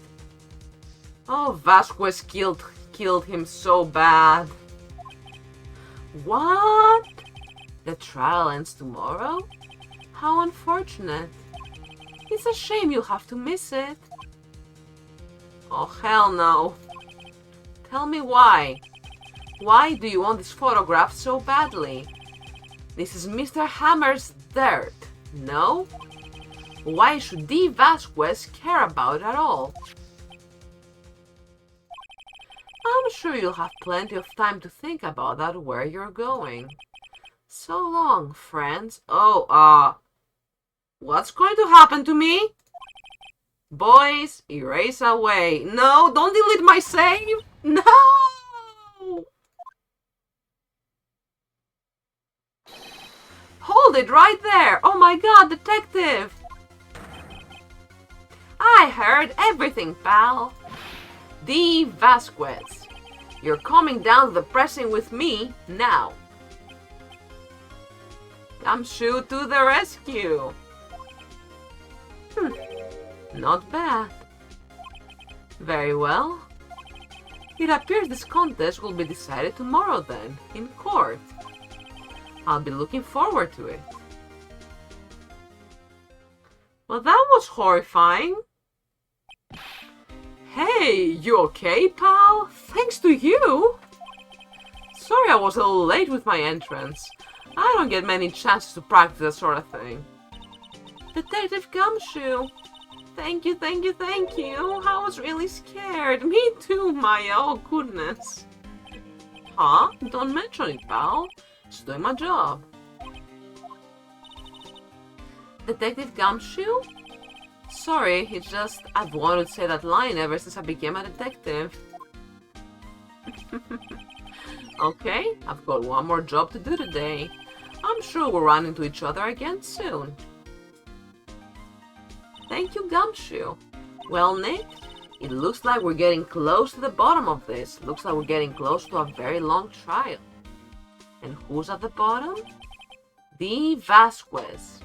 Oh, Vasquez killed him so bad. What? The trial ends tomorrow? How unfortunate. It's a shame you'll have to miss it. Oh, hell no. Tell me why. Why do you want this photograph so badly? This is Mr. Hammer's dirt, no? Why should D. Vasquez care about it at all? I'm sure you'll have plenty of time to think about that where you're going. So long, friends. Oh, what's going to happen to me? Boys, erase away. No, don't delete my save. No! Hold it right there. Oh my god, detective. I heard everything, pal. D. Vasquez, you're coming down to the pressing with me now. Gumshoe to the rescue! Not bad. Very well. It appears this contest will be decided tomorrow then, in court. I'll be looking forward to it. Well, that was horrifying. Hey, you okay, pal? Thanks to you! Sorry I was a little late with my entrance. I don't get many chances to practice that sort of thing. Detective Gumshoe! Thank you, thank you, thank you! I was really scared. Me too, Maya. Oh, goodness. Huh? Don't mention it, pal. Just doing my job. Detective Gumshoe? Sorry, it's just I've wanted to say that line ever since I became a detective. Okay, I've got one more job to do today. I'm sure we'll run into each other again soon. Thank you, Gumshoe. Well, Nick, it looks like we're getting close to the bottom of this. Looks like we're getting close to a very long trial. And who's at the bottom? The Vasquez.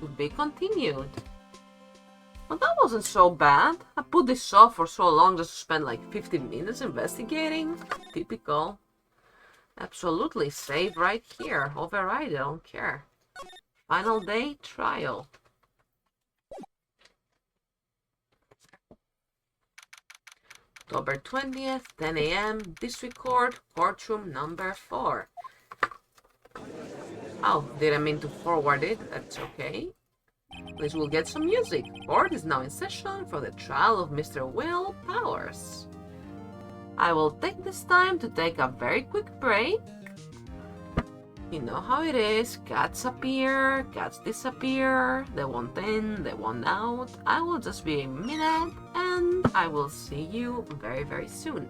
To be continued. Well, that wasn't so bad. I put this off for so long just to spend like 15 minutes investigating. Typical. Absolutely, save right here. Override, I don't care. Final day, trial. October 20th, 10 a.m., District Court, Courtroom number 4. Oh, didn't mean to forward it, that's okay. At least we'll get some music. Court is now in session for the trial of Mr. Will Powers. I will take this time to take a very quick break. You know how it is, cats appear, cats disappear, they want in, they want out. I will just be a minute and I will see you very, very soon.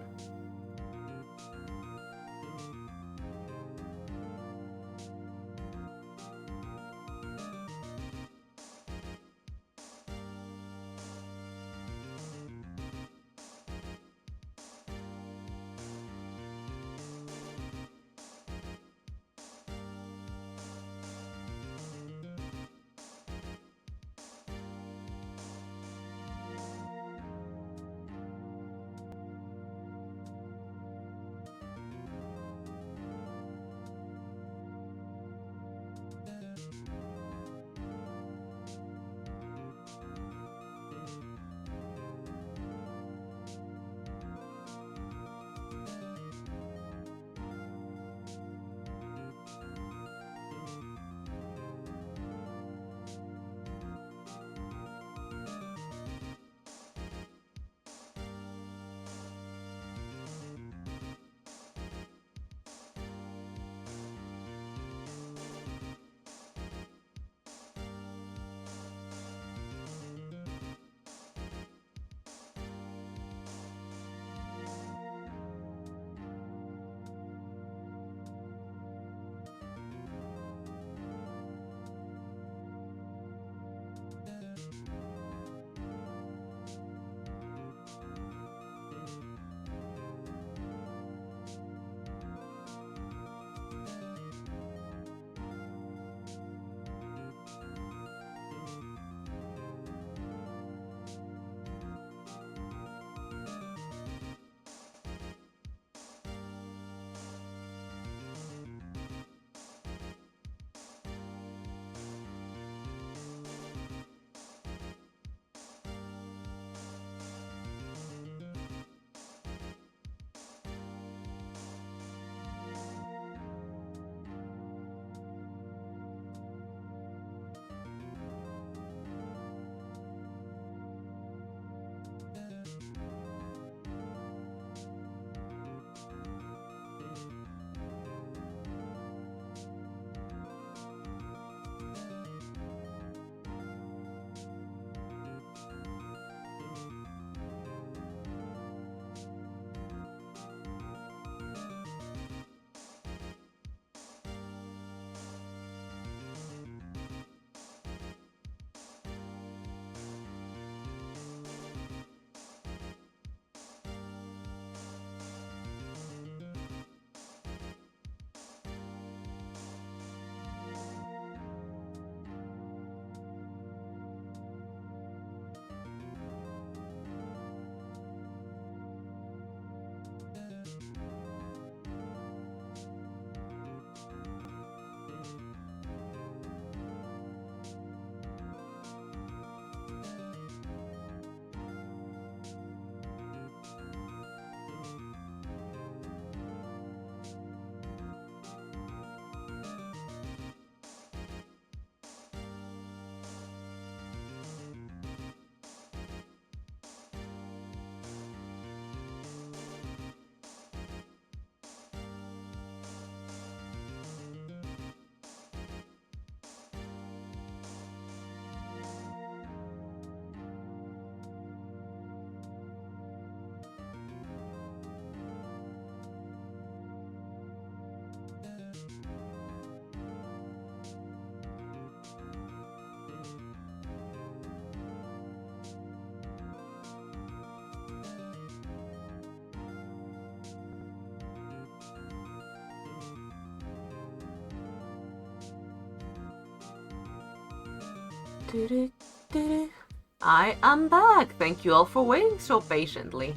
I am back. Thank you all for waiting so patiently.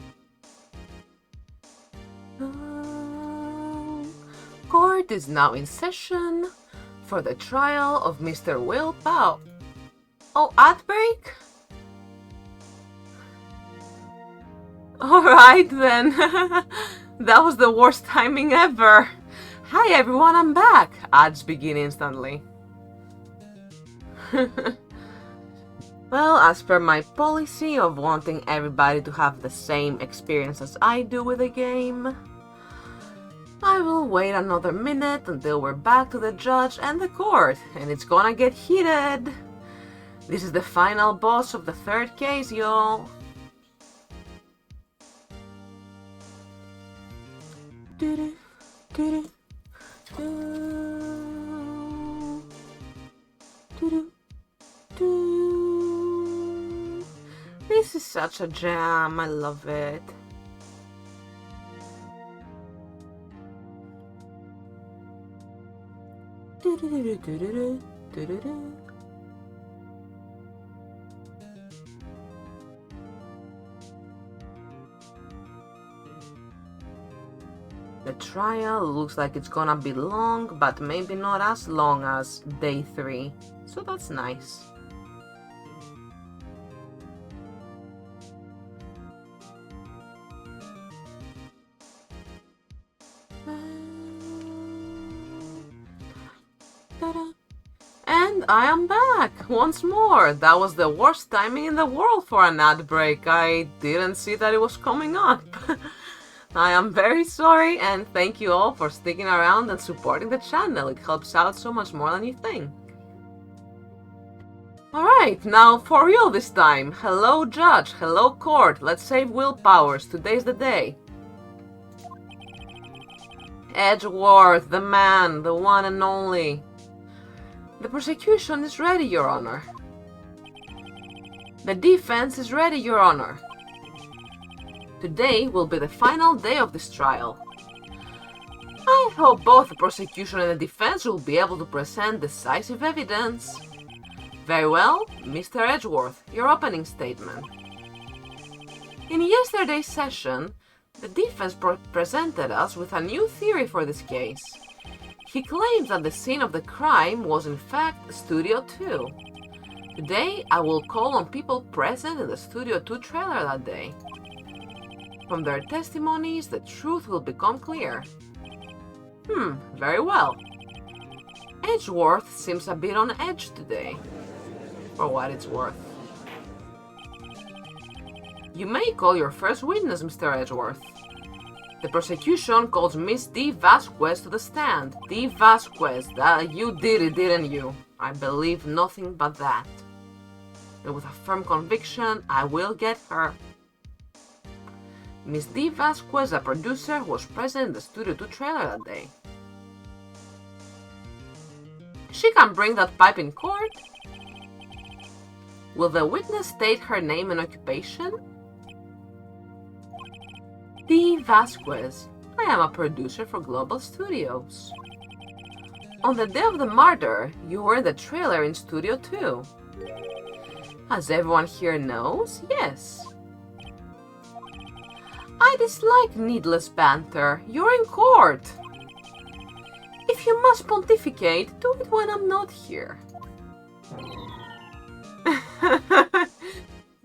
Court is now in session for the trial of Mr. Will Pao. Oh, ad break? Alright then. That was the worst timing ever. Hi everyone, I'm back. Ads begin instantly. Well, as per my policy of wanting everybody to have the same experience as I do with the game, I will wait another minute until we're back to the judge and the court, and it's gonna get heated. This is the final boss of the third case, y'all. This is such a jam, I love it. The trial looks like it's gonna be long, but maybe not as long as day 3, so that's nice. And I am back once more. That was the worst timing in the world for an ad break. I didn't see that it was coming up. I am very sorry, and thank you all for sticking around and supporting the channel. It helps out so much more than you think. Alright, now for real this time. Hello judge, hello court, let's save willpowers, today's the day. Edgeworth, the man, the one and only. The prosecution is ready, Your Honor. The defense is ready, Your Honor. Today will be the final day of this trial. I hope both the prosecution and the defense will be able to present decisive evidence. Very well, Mr. Edgeworth, your opening statement. In yesterday's session, the defense presented us with a new theory for this case. He claims that the scene of the crime was in fact Studio 2. Today, I will call on people present in the Studio 2 trailer that day. From their testimonies, the truth will become clear. Very well. Edgeworth seems a bit on edge today, for what it's worth. You may call your first witness, Mr. Edgeworth. The prosecution calls Miss D. Vasquez to the stand. D. Vasquez, you did it, didn't you? I believe nothing but that. And with a firm conviction, I will get her. Miss D. Vasquez, a producer who was present in the Studio 2 trailer that day. She can bring that pipe in court. Will the witness state her name and occupation? D. Vasquez. I am a producer for Global Studios. On the day of the murder, you were in the trailer in Studio 2. As everyone here knows, yes. I dislike needless banter. You're in court. If you must pontificate, do it when I'm not here.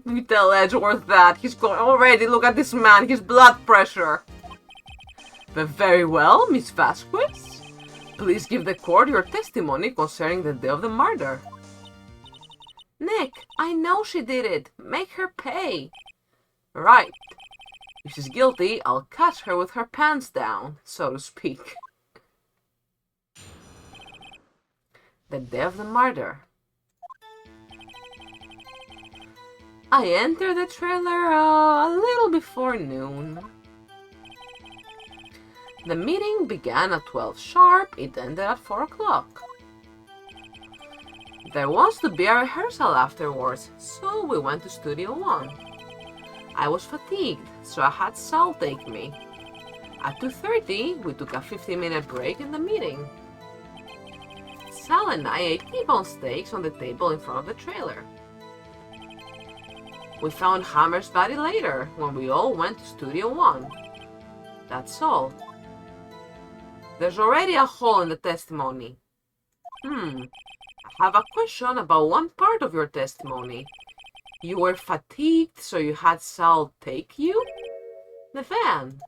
You tell Edgeworth that. He's going already. Look at this man. His blood pressure. But very well, Miss Vasquez. Please give the court your testimony concerning the day of the murder. Nick, I know she did it. Make her pay. Right. If she's guilty, I'll catch her with her pants down, so to speak. The day of the murder. I entered the trailer a little before noon. The meeting began at 12 sharp, it ended at 4 o'clock. There was to be a rehearsal afterwards, so we went to Studio 1. I was fatigued, so I had Sal take me. At 2:30, we took a 15-minute break in the meeting. Sal and I ate T-bone steaks on the table in front of the trailer. We found Hammer's body later, when we all went to Studio One. That's all. There's already a hole in the testimony. I have a question about one part of your testimony. You were fatigued, so you had Sal take you? The van.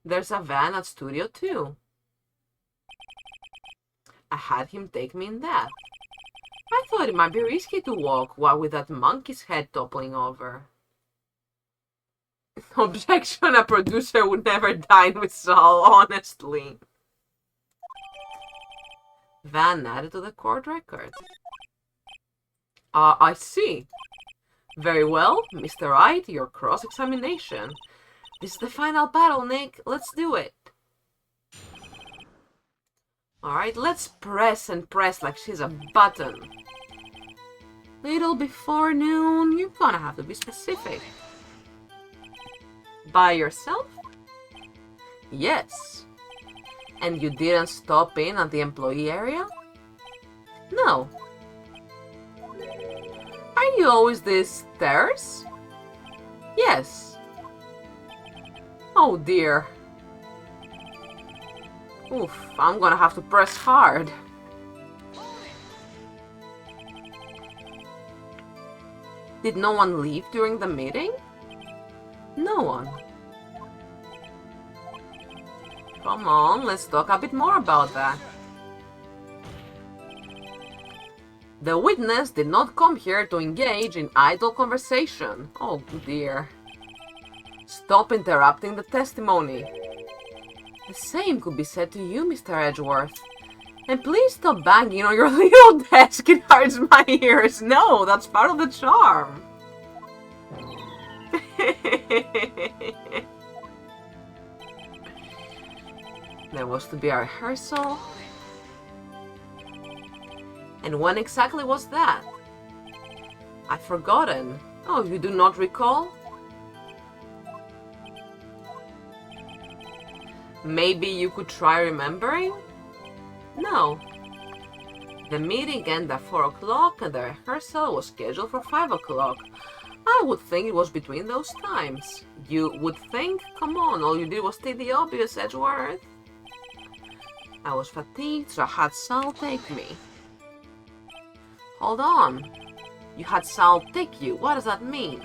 There's a van at Studio 2. I had him take me in that. I thought it might be risky to walk while with that monkey's head toppling over. Objection, a producer would never dine with Saul, honestly. Van added to the court record. I see. Very well, Mr. Wright, your cross-examination. This is the final battle, Nick. Let's do it. Alright, let's press and press like she's a button. Little before noon, you're gonna have to be specific. By yourself? Yes. And you didn't stop in at the employee area? No. Are you always this terse? Yes. Oh dear. Oof, I'm gonna have to press hard. Did no one leave during the meeting? No one. Come on, let's talk a bit more about that. The witness did not come here to engage in idle conversation. Oh dear. Stop interrupting the testimony. The same could be said to you, Mr. Edgeworth. And please stop banging on your little desk, it hurts my ears. No, that's part of the charm. There was to be a rehearsal. And when exactly was that? I've forgotten. Oh, you do not recall? Maybe you could try remembering? No. The meeting ended at 4 o'clock and the rehearsal was scheduled for 5 o'clock. I would think it was between those times. You would think? Come on, all you did was state the obvious, Edgeworth. I was fatigued, so I had Sal take me. Hold on. You had Sal take you. What does that mean?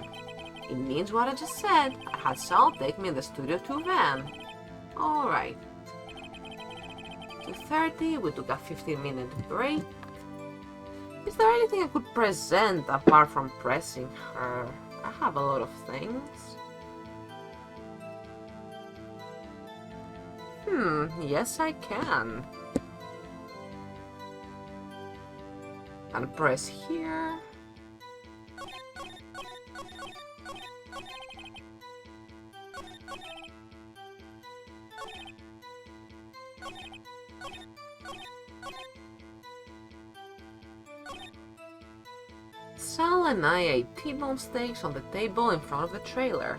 It means what I just said. I had Sal take me in the Studio 2 van. Alright. 2:30, we took a 15-minute break. Is there anything I could present apart from pressing her? I have a lot of things. Yes I can. And press here. Sal and I ate T-bone steaks on the table in front of the trailer.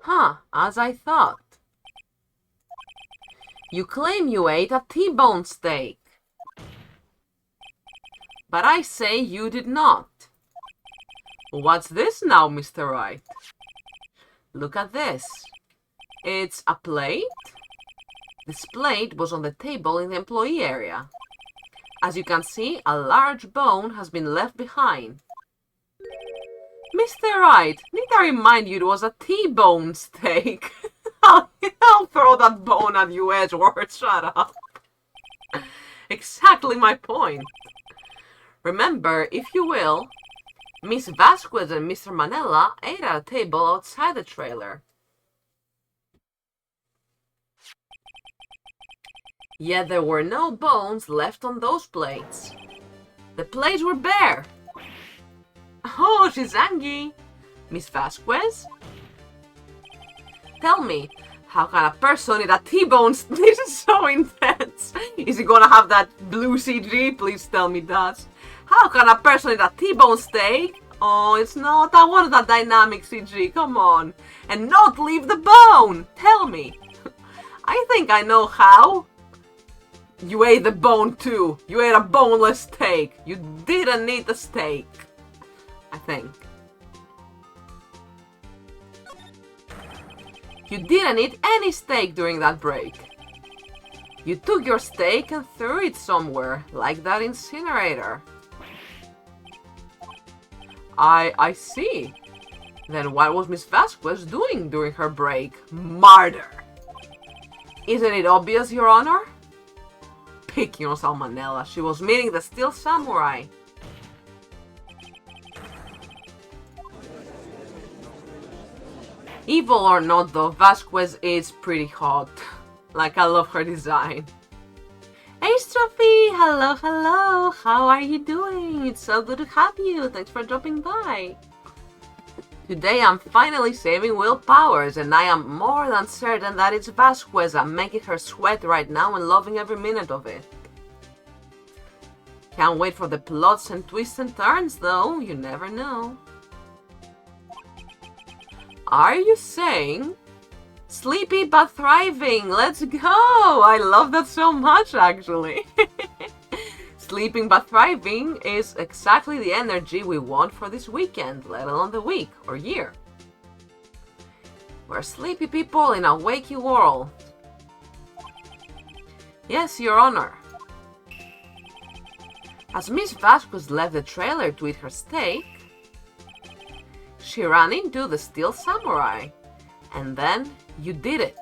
Huh, as I thought. You claim you ate a T-bone steak. But I say you did not. What's this now, Mr. Wright? Look at this. It's a plate. This plate was on the table in the employee area. As you can see, a large bone has been left behind. Mr. Wright, need I remind you it was a T-bone steak? I'll throw that bone at you, Edgeworth. Shut up. Exactly my point. Remember, if you will, Miss Vasquez and Mr. Manella ate at a table outside the trailer. Yet there were no bones left on those plates. The plates were bare. Oh, she's angry. Miss Vasquez? Tell me, how can a person eat a T-bone? This is so intense. Is he gonna have that blue CG? Please tell me that. How can a person eat a T-bone steak? Oh, it's not. I wanted a dynamic CG, come on. And not leave the bone! Tell me. I think I know how. You ate the bone too. You ate a boneless steak. You didn't eat the steak. I think. You didn't eat any steak during that break. You took your steak and threw it somewhere, like that incinerator. I see. Then what was Miss Vasquez doing during her break? Murder! Isn't it obvious, Your Honor? Picking on Salmonella, she was meeting the Steel Samurai. Evil or not though, Vasquez is pretty hot. Like, I love her design. Hey Strophy! Hello, hello! How are you doing? It's so good to have you. Thanks for dropping by. Today I'm finally saving Will Powers, and I am more than certain that it's Vasquez. I'm making her sweat right now and loving every minute of it. Can't wait for the plots and twists and turns though, you never know. Are you saying... Sleepy but thriving, let's go! I love that so much actually. Sleeping but thriving is exactly the energy we want for this weekend, let alone the week or year. We're sleepy people in a wakey world. Yes, Your Honor. As Miss Vasquez left the trailer to eat her steak, she ran into the Steel Samurai, and then you did it.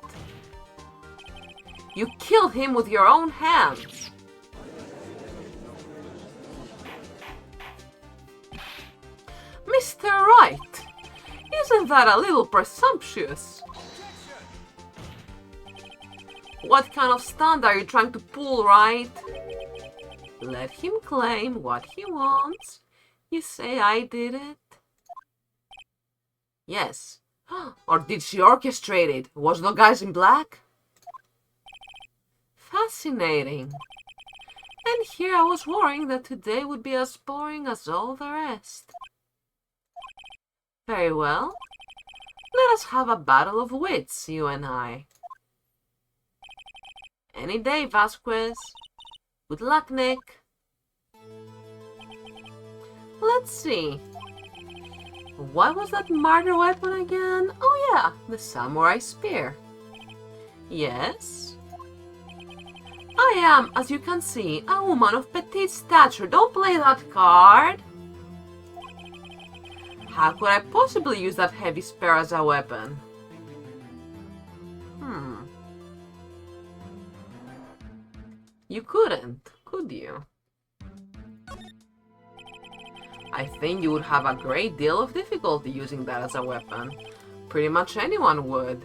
You killed him with your own hands. Mr. Wright, isn't that a little presumptuous? What kind of stunt are you trying to pull, Wright? Let him claim what he wants. You say I did it? Yes. Or did she orchestrate it? Was the guys in black? Fascinating. And here I was worrying that today would be as boring as all the rest. Very well. Let us have a battle of wits, you and I. Any day, Vasquez. Good luck, Nick. Let's see. What was that murder weapon again? Oh yeah, the samurai spear. Yes? I am, as you can see, a woman of petite stature. Don't play that card. How could I possibly use that heavy spear as a weapon? You couldn't, could you? I think you would have a great deal of difficulty using that as a weapon. Pretty much anyone would.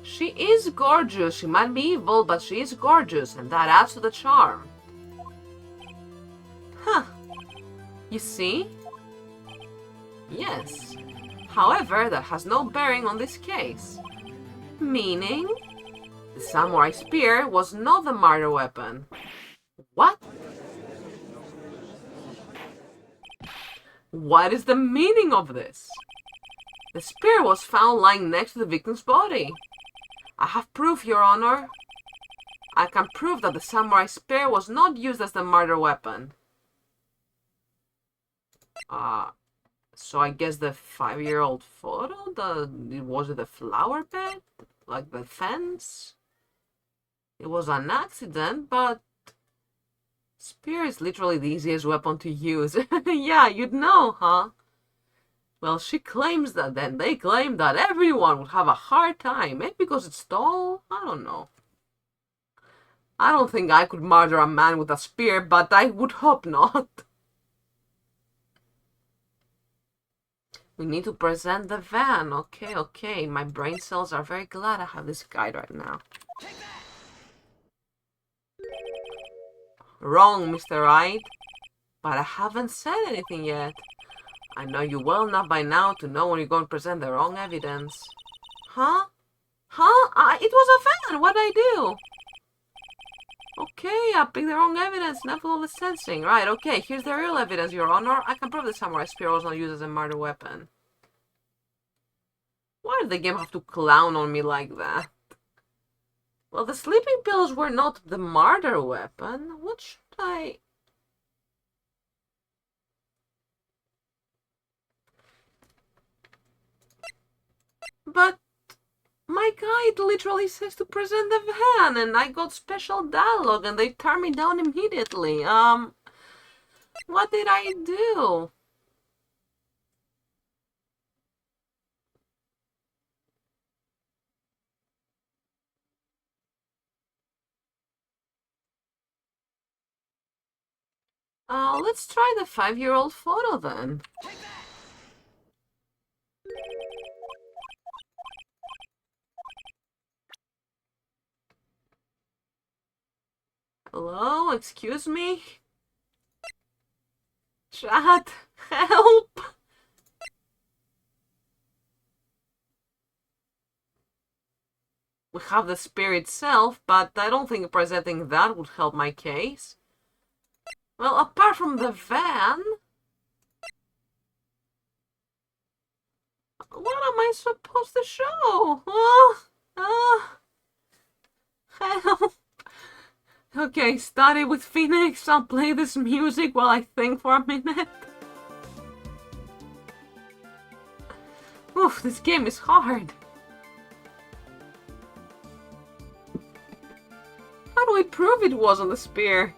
She is gorgeous. She might be evil, but she is gorgeous, and that adds to the charm. Huh. You see? Yes. However, that has no bearing on this case. Meaning? The samurai spear was not the murder weapon. What? What is the meaning of this? The spear was found lying next to the victim's body. I have proof, Your Honor. I can prove that the samurai spear was not used as the murder weapon. So I guess the 5-year-old photo, was it the flower bed? Like the fence? It was an accident, but spear is literally the easiest weapon to use. Yeah, you'd know, huh? Well, she claims that, then they claim that everyone would have a hard time. Maybe because it's tall? I don't know. I don't think I could murder a man with a spear, but I would hope not. We need to present the van. Okay, okay. My brain cells are very glad I have this guide right now. Wrong, Mr. Wright. But I haven't said anything yet. I know you well enough by now to know when you're going to present the wrong evidence. Huh? Huh? It was a fan! What'd I do? Okay, I picked the wrong evidence. Never of the sensing. Right, okay, here's the real evidence, Your Honor. I can prove the samurai spear was not used as a murder weapon. Why did the game have to clown on me like that? Well, the sleeping pills were not the murder weapon. What should I... But my guide literally says to present the van, and I got special dialogue, and they turned me down immediately. What did I do? Let's try the 5-year-old photo then. Hello, excuse me? Chat, help! We have the spear itself, but I don't think presenting that would help my case. Well, apart from the van... What am I supposed to show? Help! Okay, study with Phoenix. I'll play this music while I think for a minute. Oof, this game is hard. How do I prove it wasn't the spear?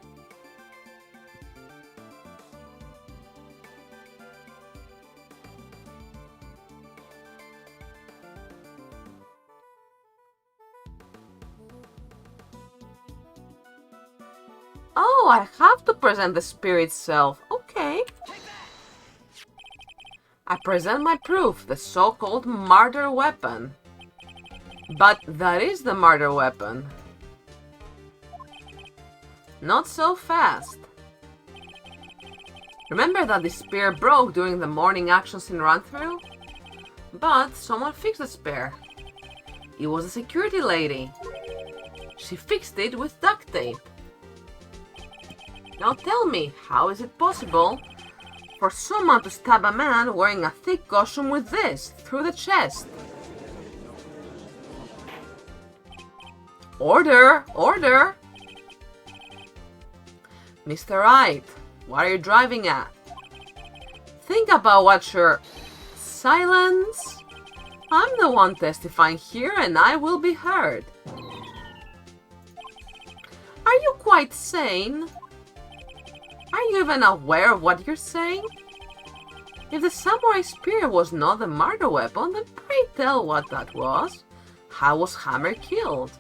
Oh, I have to present the spear itself. Okay. I present my proof, the so-called murder weapon. But that is the murder weapon. Not so fast. Remember that the spear broke during the morning actions in run-through? But someone fixed the spear. It was a security lady. She fixed it with duct tape. Now tell me, how is it possible for someone to stab a man wearing a thick costume with this, through the chest? Order! Order! Mr. Wright, what are you driving at? Think about what you're... Silence! I'm the one testifying here and I will be heard. Are you quite sane? Are you even aware of what you're saying? If the samurai spear was not the murder weapon, then pray tell what that was. How was Hammer killed?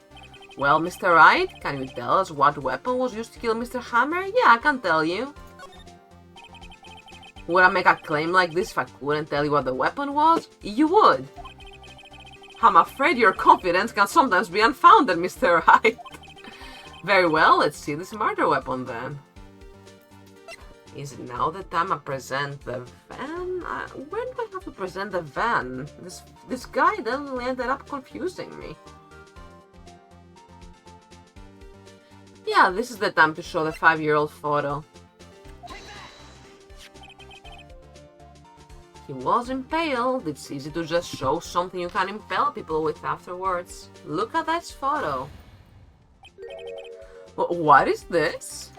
Well, Mr. Wright, can you tell us what weapon was used to kill Mr. Hammer? Yeah, I can tell you. Would I make a claim like this if I couldn't tell you what the weapon was? You would. I'm afraid your confidence can sometimes be unfounded, Mr. Wright. Very well, let's see this murder weapon then. Is it now the time I present the van? When do I have to present the van? This guy definitely ended up confusing me. Yeah, this is the time to show the 5-year-old photo. He was impaled. It's easy to just show something you can impale people with afterwards. Look at this photo. What is this?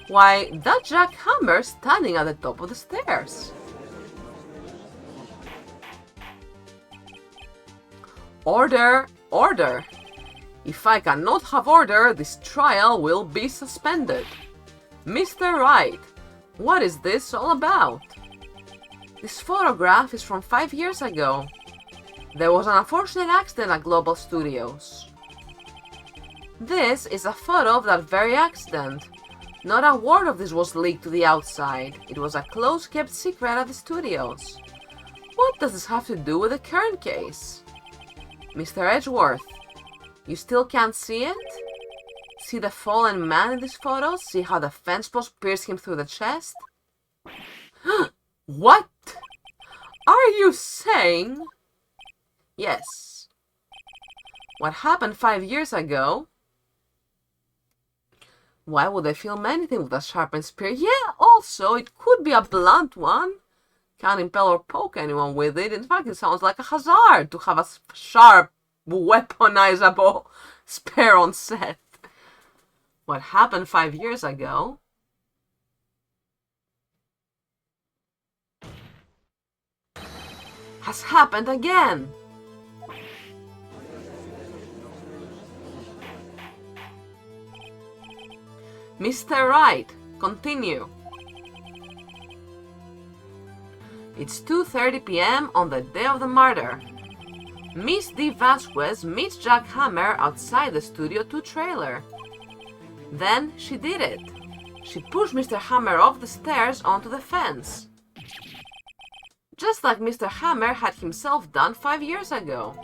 Why, that jackhammer standing at the top of the stairs. Order! Order! If I cannot have order, this trial will be suspended. Mr. Wright, what is this all about? This photograph is from 5 years ago. There was an unfortunate accident at Global Studios. This is a photo of that very accident. Not a word of this was leaked to the outside. It was a close-kept secret at the studios. What does this have to do with the current case? Mr. Edgeworth, you still can't see it? See the fallen man in this photo? See how the fence post pierced him through the chest? What? Are you saying? Yes. What happened 5 years ago? Why would I film anything with a sharpened spear? Yeah, also, it could be a blunt one. Can't impel or poke anyone with it. In fact, it sounds like a hazard to have a sharp, weaponizable spear on set. What happened 5 years ago has happened again. Mr. Wright, continue. It's 2:30 p.m. on the day of the murder. Miss D. Vasquez meets Jack Hammer outside the Studio 2 trailer. Then she did it. She pushed Mr. Hammer off the stairs onto the fence. Just like Mr. Hammer had himself done 5 years ago.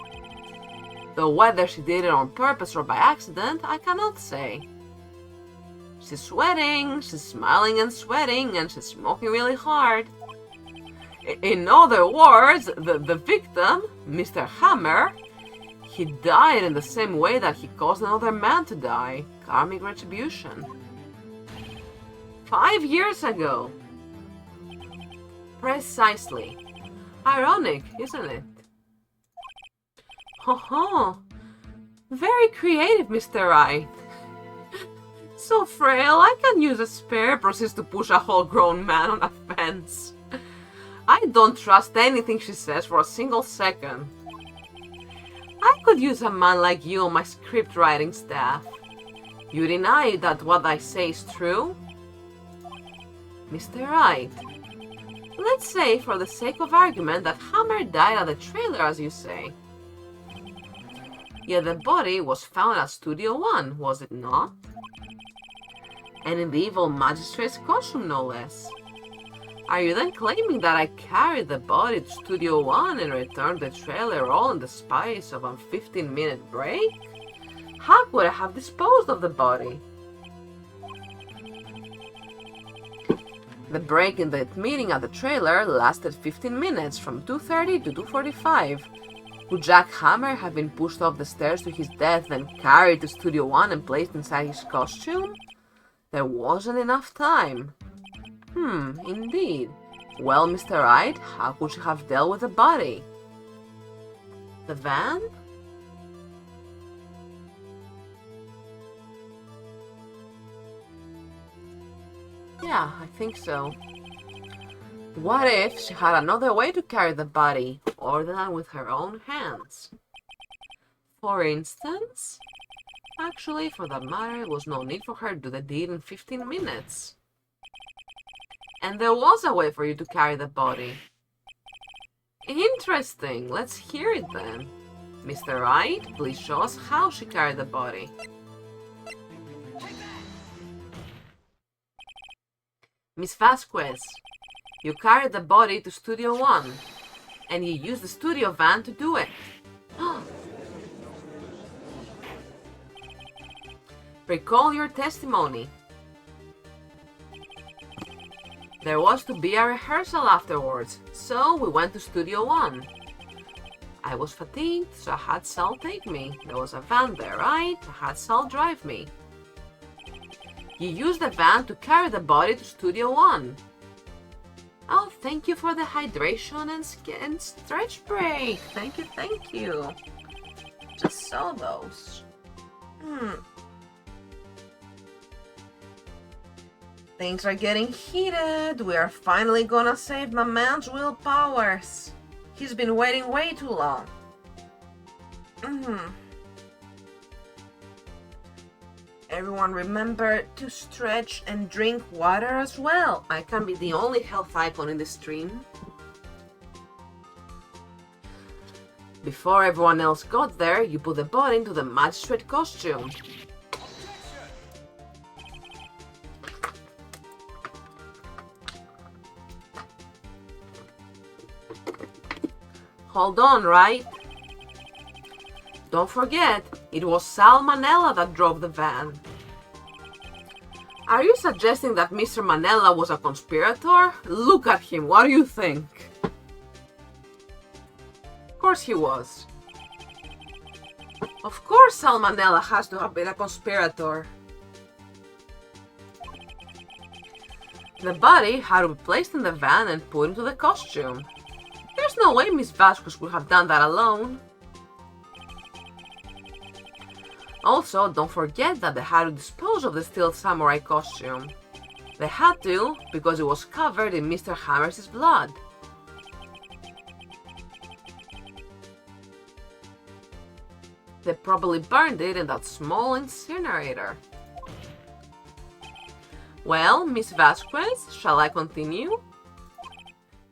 Though whether she did it on purpose or by accident, I cannot say. She's sweating, she's smiling and sweating, and she's smoking really hard. In other words, the victim, Mr. Hammer, he died in the same way that he caused another man to die. Karmic retribution. 5 years ago. Precisely. Ironic, isn't it? Ho-ho. Very creative, Mr. Wright. So frail, I can use a spear, proceeds to push a whole grown man on a fence. I don't trust anything she says for a single second. I could use a man like you on my script writing staff. You deny that what I say is true? Mr. Wright, let's say for the sake of argument that Hammer died at the trailer, as you say. Yet the body was found at Studio 1, was it not? And in the evil magistrate's costume, no less. Are you then claiming that I carried the body to Studio 1 and returned the trailer all in the space of a 15-minute break? How could I have disposed of the body? The break in the meeting at the trailer lasted 15 minutes, from 2:30 to 2:45. Would Jack Hammer have been pushed off the stairs to his death and carried to Studio 1 and placed inside his costume? There wasn't enough time. Indeed. Well, Mr. Wright, how could she have dealt with the body? The van? Yeah, I think so. What if she had another way to carry the body, other than with her own hands? For instance? Actually, for that matter, there was no need for her to do the deed in 15 minutes. And there was a way for you to carry the body. Interesting. Let's hear it then. Mr. Wright, please show us how she carried the body. Miss Vasquez, you carried the body to Studio 1, and you used the studio van to do it. Recall your testimony. There was to be a rehearsal afterwards, so we went to Studio 1. I was fatigued, so I had Sal take me. There was a van there, right? I had Sal drive me. You used the van to carry the body to Studio 1. Oh, thank you for the hydration and stretch break. Thank you. Just saw those. Things are getting heated. We are finally gonna save my man's willpowers. He's been waiting way too long. Everyone remember to stretch and drink water as well. I can't be the only health icon in this stream. Before everyone else got there, you put the body into the magistrate costume. Hold on, Wright? Don't forget, it was Sal Manella that drove the van. Are you suggesting that Mr. Manella was a conspirator? Look at him, what do you think? Of course he was. Of course Sal Manella has to have been a conspirator. The body had to be placed in the van and put into the costume. There's no way Miss Vasquez would have done that alone. Also, don't forget that they had to dispose of the steel samurai costume. They had to, because it was covered in Mr. Hammer's blood. They probably burned it in that small incinerator. Well, Miss Vasquez, shall I continue?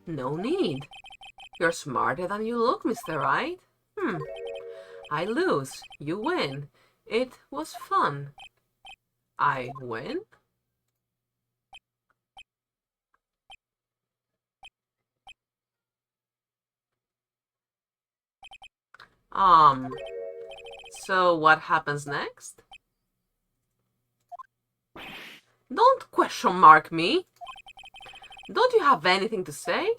No need. You're smarter than you look, Mr. Wright. I lose. You win. It was fun. I win? So what happens next? Don't question mark me. Don't you have anything to say?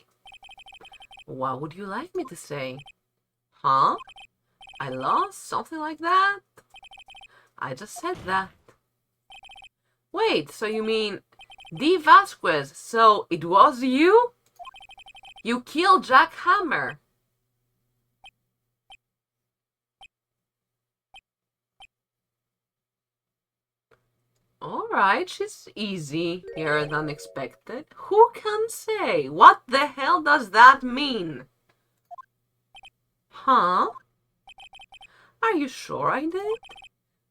What would you like me to say? Huh? I lost? Something like that? I just said that. Wait, so you mean D. Vasquez, so it was you? You killed Jack Hammer. Alright, she's easier than expected. Who can say? What the hell does that mean? Huh? Are you sure I did?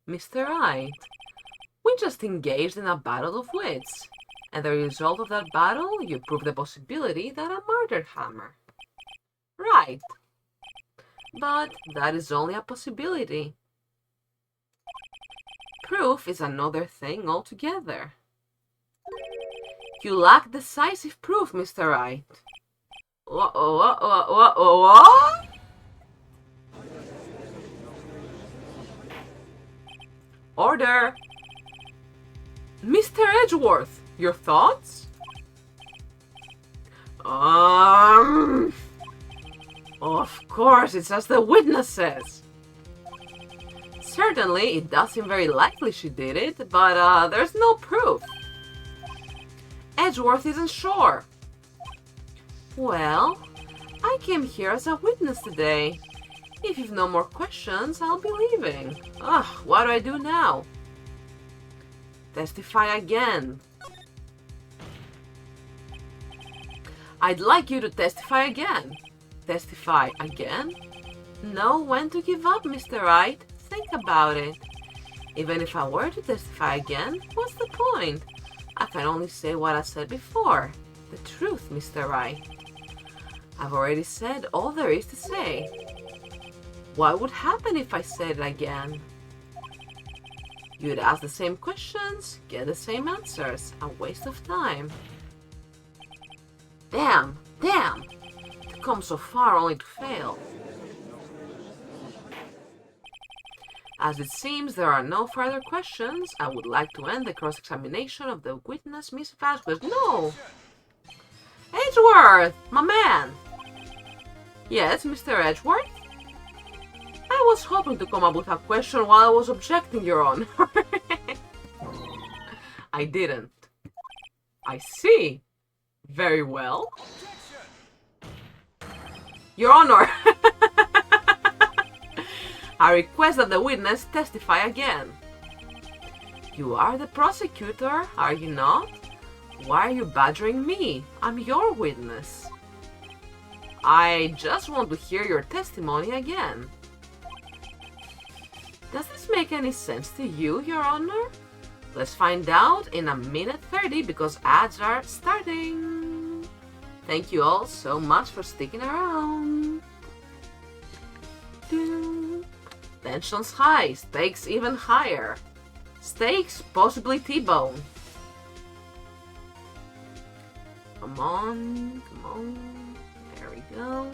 Mr. Wright, we just engaged in a battle of wits, and the result of that battle, you proved the possibility that I murdered Hammer. Right. But that is only a possibility. Proof is another thing altogether. You lack decisive proof, Mr. Wright. What? Order! Mr. Edgeworth, your thoughts? Of course, it's as the witness says. Certainly, it does seem very likely she did it, but there's no proof. Edgeworth isn't sure. Well, I came here as a witness today. If you've no more questions, I'll be leaving. Ugh, what do I do now? Testify again. I'd like you to testify again. Testify again? Know when to give up, Mr. Wright. Think about it. Even if I were to testify again, what's the point? I can only say what I said before. The truth, Mr. Wright. I've already said all there is to say. What would happen if I said it again? You'd ask the same questions, get the same answers. A waste of time. Damn! Damn! To come so far only to fail. As it seems there are no further questions, I would like to end the cross-examination of the witness, Miss Vasquez. No! Edgeworth! My man! Yes, Mr. Edgeworth? I was hoping to come up with a question while I was objecting, Your Honor. I didn't. I see. Very well. Your Honor! I request that the witness testify again. You are the prosecutor, are you not? Why are you badgering me? I'm your witness. I just want to hear your testimony again. Does this make any sense to you, Your Honor? Let's find out in a minute 30 because ads are starting. Thank you all so much for sticking around. Tensions high, stakes even higher. Stakes possibly T-bone. Come on, come on. There we go.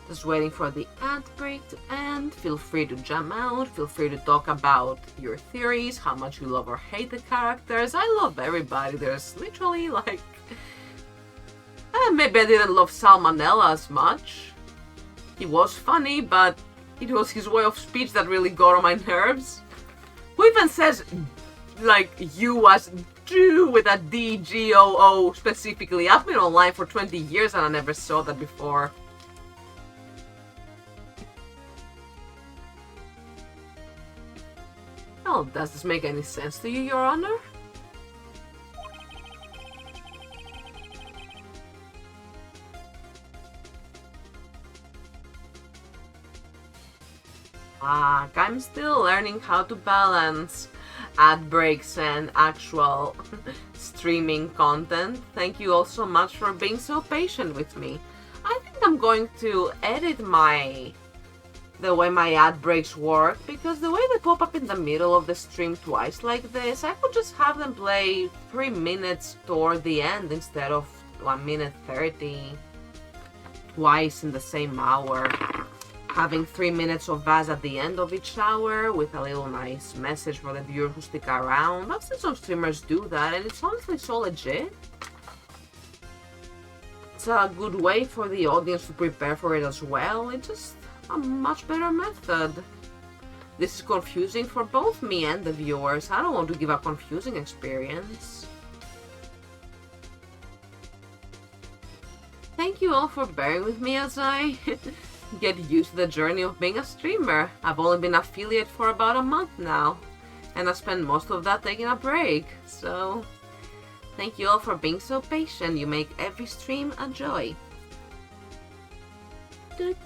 Just waiting for the ad break to end. Feel free to jump out. Feel free to talk about your theories, how much you love or hate the characters. I love everybody. There's literally like... maybe I didn't love Salmonella as much. He was funny, but it was his way of speech that really got on my nerves. Who even says like you as Jew with a D-G-O-O specifically. I've been online for 20 years and I never saw that before. Oh, does this make any sense to you, Your Honor? I'm still learning how to balance ad breaks and actual streaming content. Thank you all so much for being so patient with me. I think I'm going to edit the way my ad breaks work, because the way they pop up in the middle of the stream twice like this, I could just have them play 3 minutes toward the end instead of 1 minute 30 twice in the same hour. Having 3 minutes of ads at the end of each hour with a little nice message for the viewers who stick around. I've seen some streamers do that and it's honestly so legit. It's a good way for the audience to prepare for it as well. It's just a much better method. This is confusing for both me and the viewers. I don't want to give a confusing experience. Thank you all for bearing with me as I get used to the journey of being a streamer. I've only been affiliate for about a month now, and I spent most of that taking a break, so thank you all for being so patient. You make every stream a joy. Can't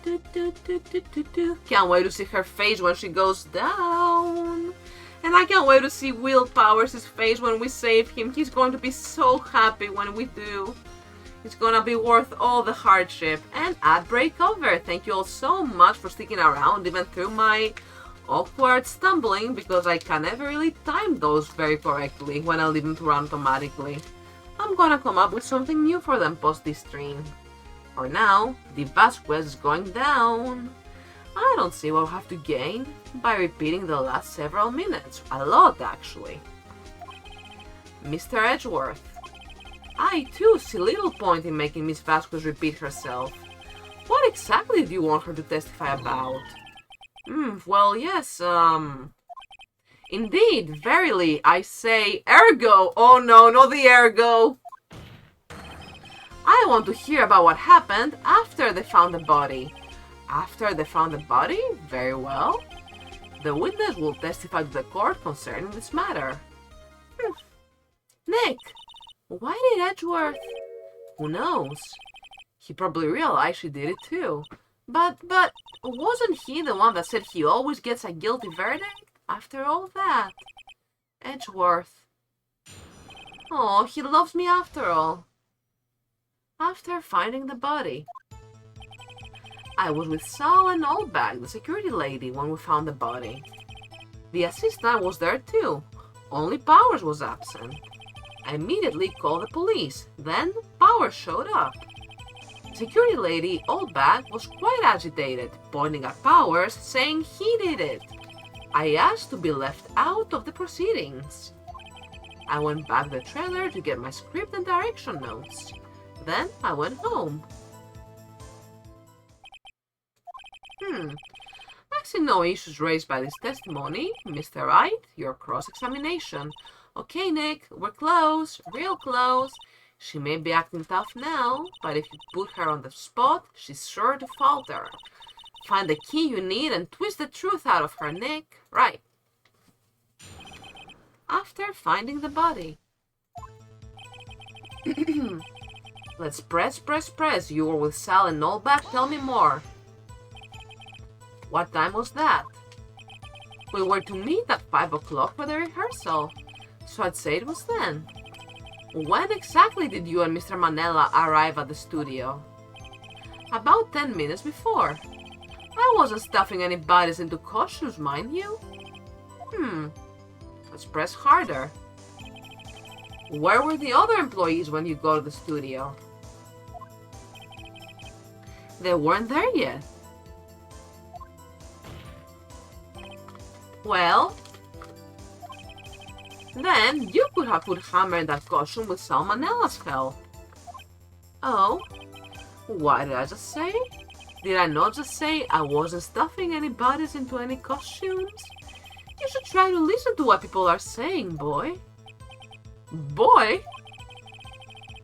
wait to see her face when she goes down. And I can't wait to see Will Powers' face when we save him. He's going to be so happy when we do. It's gonna be worth all the hardship. And ad break over. Thank you all so much for sticking around even through my awkward stumbling, because I can never really time those very correctly when I leave them to run automatically. I'm gonna come up with something new for them post this stream. For now, the Vasquez is going down. I don't see what I'll have to gain by repeating the last several minutes. A lot, actually. Mr. Edgeworth. I too see little point in making Miss Vasquez repeat herself. What exactly do you want her to testify about? Well, yes, indeed, verily, I say ergo! Oh no, not the ergo! I want to hear about what happened after they found the body. After they found the body? Very well. The witness will testify to the court concerning this matter. Nick! Why did Edgeworth? Who knows? He probably realized she did it too. But wasn't he the one that said he always gets a guilty verdict? After all that. Edgeworth. Oh, he loves me after all. After finding the body. I was with Sal and Oldbag, the security lady, when we found the body. The assistant was there too. Only Powers was absent. I immediately called the police. Then Powers showed up. Security lady Oldbag was quite agitated, pointing at Powers, saying he did it. I asked to be left out of the proceedings. I went back to the trailer to get my script and direction notes. Then I went home. I see no issues raised by this testimony. Mr. Wright, your cross-examination. Okay, Nick, we're close, real close. She may be acting tough now, but if you put her on the spot, she's sure to falter. Find the key you need and twist the truth out of her, Nick. Right. After finding the body. Let's press. You were with Sal and Nolback. Tell me more. What time was that? We were to meet at 5 o'clock for the rehearsal, so I'd say it was then. When exactly did you and Mr. Manella arrive at the studio? About 10 minutes before. I wasn't stuffing any bodies into costumes, mind you. Let's press harder. Where were the other employees when you got to the studio? They weren't there yet. Well, then you could have put Hammer in that costume with Salmonella's help. Oh, what did I just say? Did I not just say I wasn't stuffing any bodies into any costumes? You should try to listen to what people are saying, boy. Boy?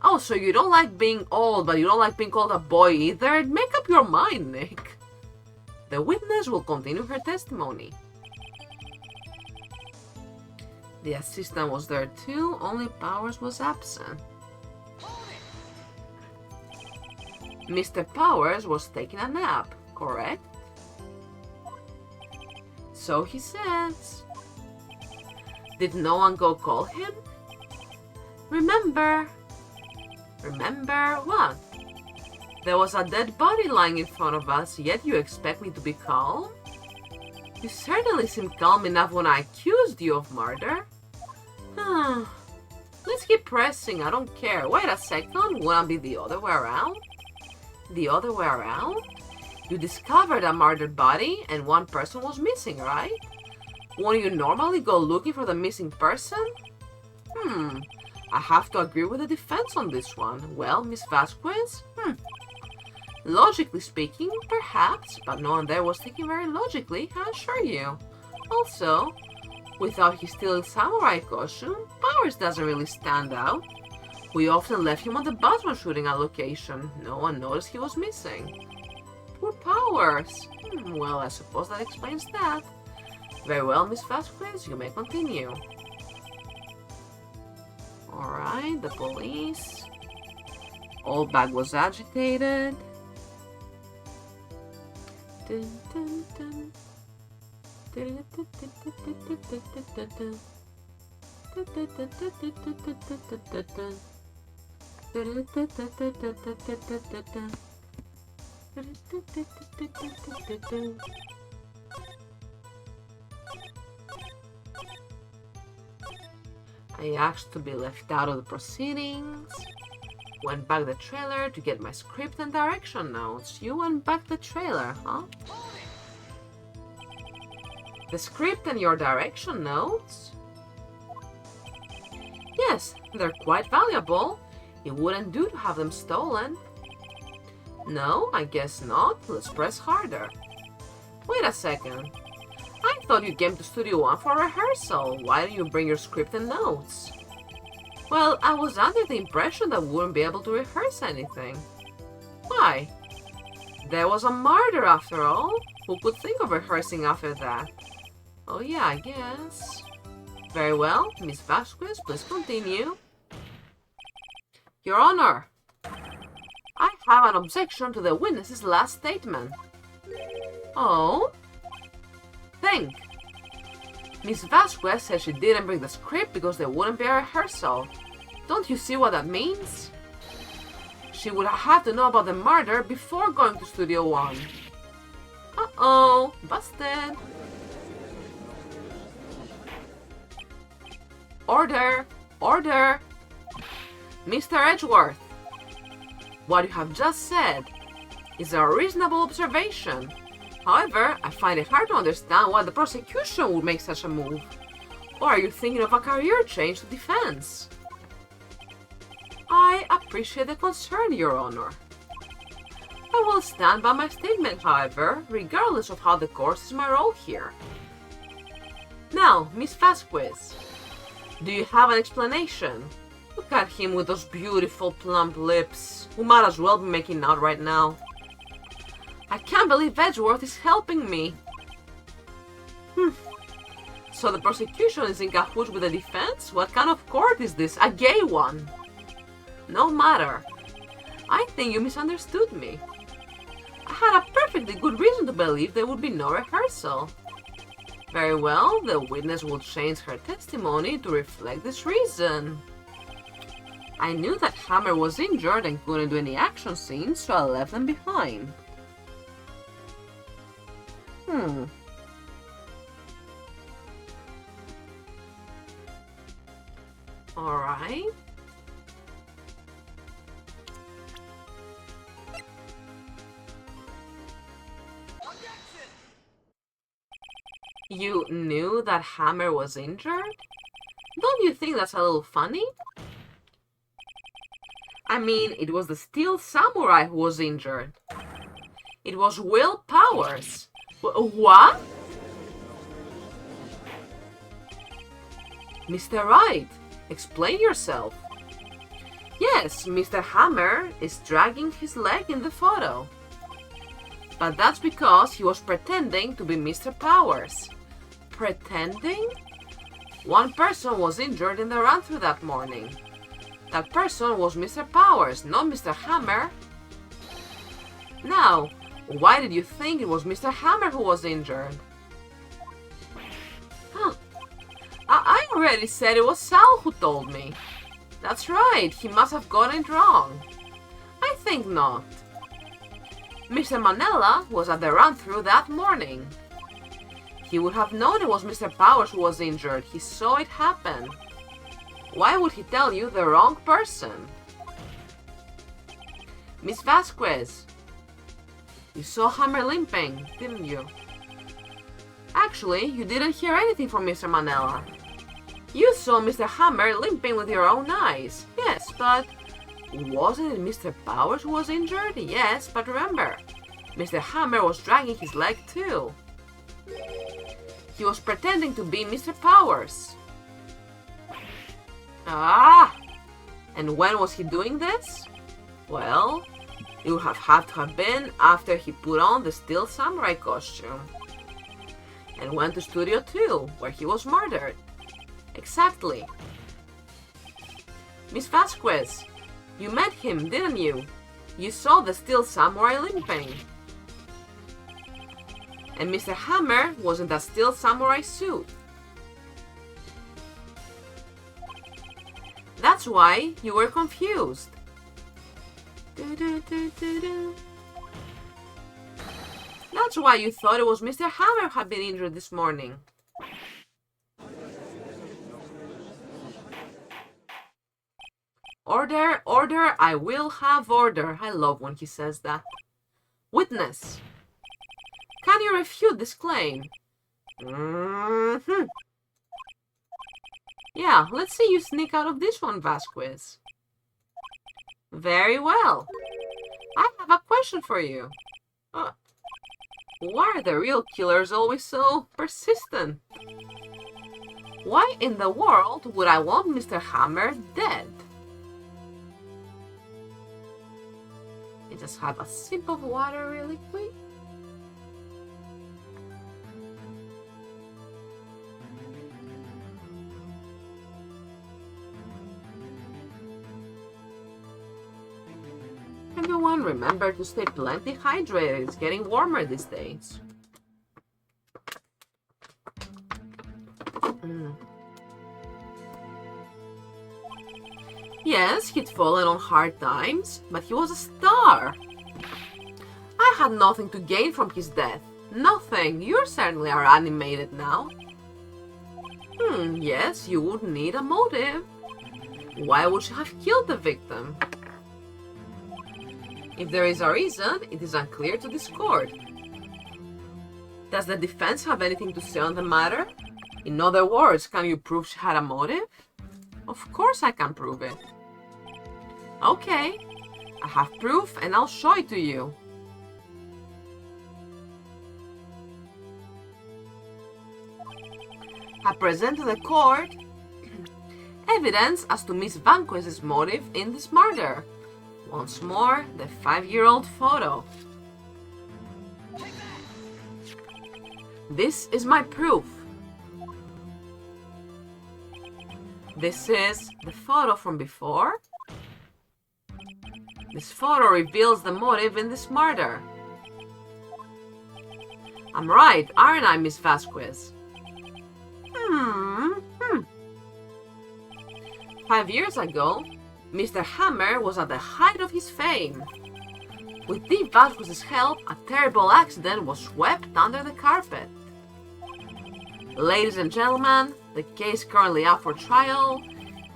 Oh, so you don't like being old, but you don't like being called a boy either? Make up your mind, Nick. The witness will continue her testimony. The assistant was there too, only Powers was absent. Mr. Powers was taking a nap, correct? So he says. Did no one go call him? Remember what? There was a dead body lying in front of us, yet you expect me to be calm? You certainly seemed calm enough when I accused you of murder. Let's keep pressing, I don't care. Wait a second, wouldn't be the other way around? The other way around? You discovered a murdered body and one person was missing, right? Won't you normally go looking for the missing person? I have to agree with the defense on this one. Well, Miss Vasquez? Logically speaking, perhaps, but no one there was thinking very logically, I assure you. Also, without his steel samurai costume, Powers doesn't really stand out. We often left him on the bus when shooting a location. No one noticed he was missing. Poor Powers. Well, I suppose that explains that. Very well, Miss Vasquez, you may continue. Alright, the police. Old bag was agitated. Dun, dun, dun. I asked to be left out of the proceedings. Went back the trailer to get my script and direction notes. You went back the trailer, huh? The script and your direction notes? Yes, they're quite valuable. It wouldn't do to have them stolen. No, I guess not. Let's press harder. Wait a second. I thought you came to Studio One for rehearsal. Why didn't you bring your script and notes? Well, I was under the impression that we wouldn't be able to rehearse anything. Why? There was a murder after all. Who could think of rehearsing after that? Oh yeah, I guess. Very well, Miss Vasquez, please continue. Your Honor, I have an objection to the witness's last statement. Oh? Think. Miss Vasquez said she didn't bring the script because there wouldn't be a rehearsal. Don't you see what that means? She would have had to know about the murder before going to Studio One. Uh-oh, busted. Order! Order! Mr. Edgeworth, what you have just said is a reasonable observation. However, I find it hard to understand why the prosecution would make such a move. Or are you thinking of a career change to defense? I appreciate the concern, Your Honor. I will stand by my statement, however, regardless of how the course is my role here. Now, Miss Vasquez, do you have an explanation? Look at him with those beautiful plump lips, who might as well be making out right now. I can't believe Edgeworth is helping me. So the prosecution is in cahoots with the defense? What kind of court is this? A gay one? No matter. I think you misunderstood me. I had a perfectly good reason to believe there would be no rehearsal. Very well, the witness will change her testimony to reflect this reason. I knew that Hammer was injured and couldn't do any action scenes, so I left them behind. Alright. You knew that Hammer was injured? Don't you think that's a little funny? I mean, it was the Steel Samurai who was injured. It was Will Powers. What? Mr. Wright, explain yourself. Yes, Mr. Hammer is dragging his leg in the photo. But that's because he was pretending to be Mr. Powers. Pretending? One person was injured in the run-through that morning. That person was Mr. Powers, not Mr. Hammer. Now, why did you think it was Mr. Hammer who was injured? Huh. I already said it was Sal who told me. That's right, he must have gotten it wrong. I think not. Mr. Manella was at the run-through that morning. He would have known it was Mr. Powers who was injured. He saw it happen. Why would he tell you the wrong person? Miss Vasquez, you saw Hammer limping, didn't you? Actually, you didn't hear anything from Mr. Manella. You saw Mr. Hammer limping with your own eyes. Yes, but wasn't it Mr. Powers who was injured? Yes, but remember, Mr. Hammer was dragging his leg too. He was pretending to be Mr. Powers. Ah! And when was he doing this? Well, it would have had to have been after he put on the Steel Samurai costume and went to Studio 2, where he was murdered. Exactly. Miss Vasquez, you met him, didn't you? You saw the Steel Samurai limping. And Mr. Hammer was in that Steel Samurai suit. That's why you were confused. That's why you thought it was Mr. Hammer who had been injured this morning. Order, order, I will have order. I love when he says that. Witness, can you refute this claim? Yeah, let's see you sneak out of this one, Vasquez. Very well. I have a question for you. Why are the real killers always so persistent? Why in the world would I want Mr. Hammer dead? You just have a sip of water really quick. Everyone, remember to stay plenty hydrated. It's getting warmer these days. Yes, he'd fallen on hard times, but he was a star. I had nothing to gain from his death. Nothing. You certainly are animated now. Yes, you would need a motive. Why would you have killed the victim? If there is a reason, it is unclear to this court. Does the defense have anything to say on the matter? In other words, can you prove she had a motive? Of course I can prove it. Okay, I have proof and I'll show it to you. I present to the court evidence as to Miss Vasquez's motive in this murder. Once more, the 5-year-old photo. This is my proof. This is the photo from before. This photo reveals the motive in this murder. I'm right, aren't I, Miss Vasquez? 5 years ago, Mr. Hammer was at the height of his fame. With Dee Vasquez's help, a terrible accident was swept under the carpet. Ladies and gentlemen, the case currently up for trial,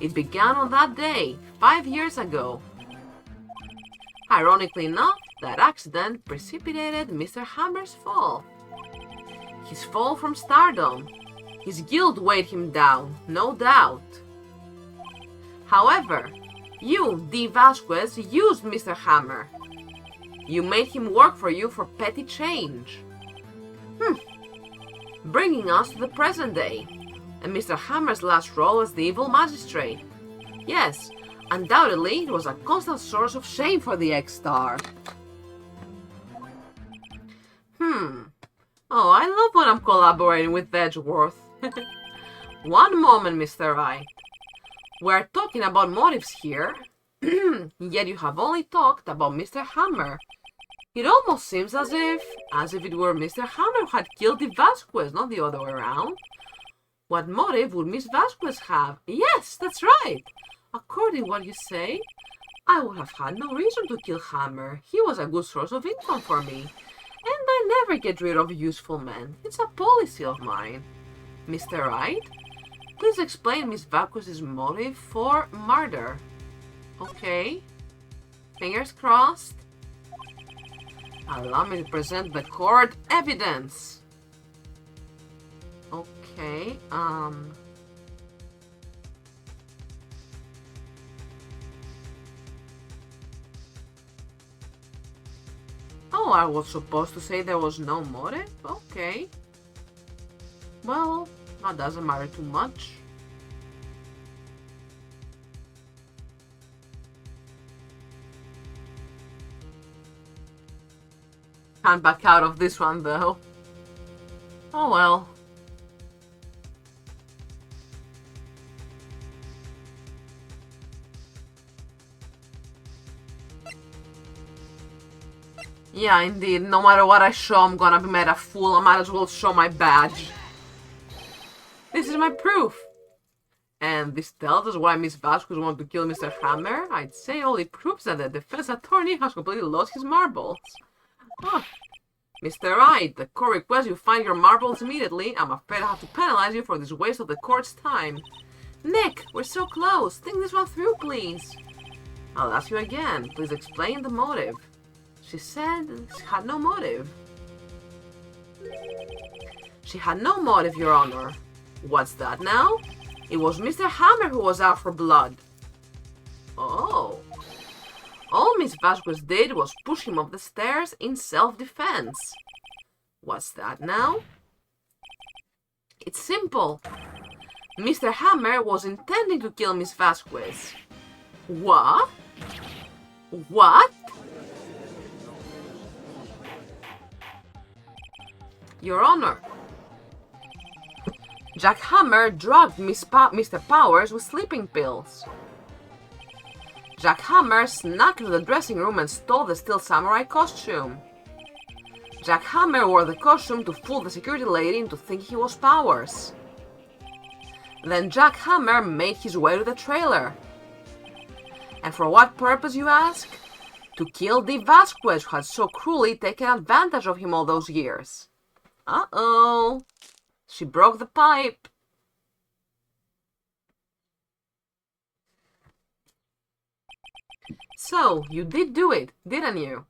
it began on that day, 5 years ago. Ironically enough, that accident precipitated Mr. Hammer's fall. His fall from stardom. His guilt weighed him down, no doubt. However, you, Dee Vasquez, used Mr. Hammer. You made him work for you for petty change. Bringing us to the present day. and Mr. Hammer's last role as the evil magistrate. Yes, undoubtedly, it was a constant source of shame for the X-Star. Oh, I love when I'm collaborating with Edgeworth. One moment, Mr. Wright. We're talking about motives here, yet you have only talked about Mr. Hammer. It almost seems as if it were Mr. Hammer who had killed the Vasquez, not the other way around. What motive would Miss Vasquez have? Yes, that's right. According to what you say, I would have had no reason to kill Hammer. He was a good source of income for me. And I never get rid of useful men. It's a policy of mine. Mr. Wright, please explain Miss Vasquez's motive for murder. Okay. Fingers crossed. Allow me to present the court evidence. Okay, Oh, I was supposed to say there was no motive? Okay. Well, that doesn't matter too much. Can't back out of this one, though. Oh well. Yeah, indeed. No matter what I show, I'm gonna be made a fool. I might as well show my badge. This is my proof. And this tells us why Miss Vasquez wanted to kill Mr. Hammer. I'd say only proves that the defense attorney has completely lost his marbles. Oh. Mr. Wright, the court requests you find your marbles immediately. I'm afraid I have to penalize you for this waste of the court's time. Nick, we're so close. Think this one through, please. I'll ask you again. Please explain the motive. She said she had no motive. She had no motive, Your Honor. What's that now? It was Mr. Hammer who was out for blood. Oh. All Miss Vasquez did was push him up the stairs in self-defense. What's that now? It's simple. Mr. Hammer was intending to kill Miss Vasquez. What? What? Your Honor. Jack Hammer drugged Mr. Powers with sleeping pills. Jack Hammer snuck into the dressing room and stole the Steel Samurai costume. Jack Hammer wore the costume to fool the security lady into thinking he was Powers. Then Jack Hammer made his way to the trailer. And for what purpose, you ask? To kill the Vasquez who had so cruelly taken advantage of him all those years. Uh-oh. She broke the pipe. So, you did do it, didn't you?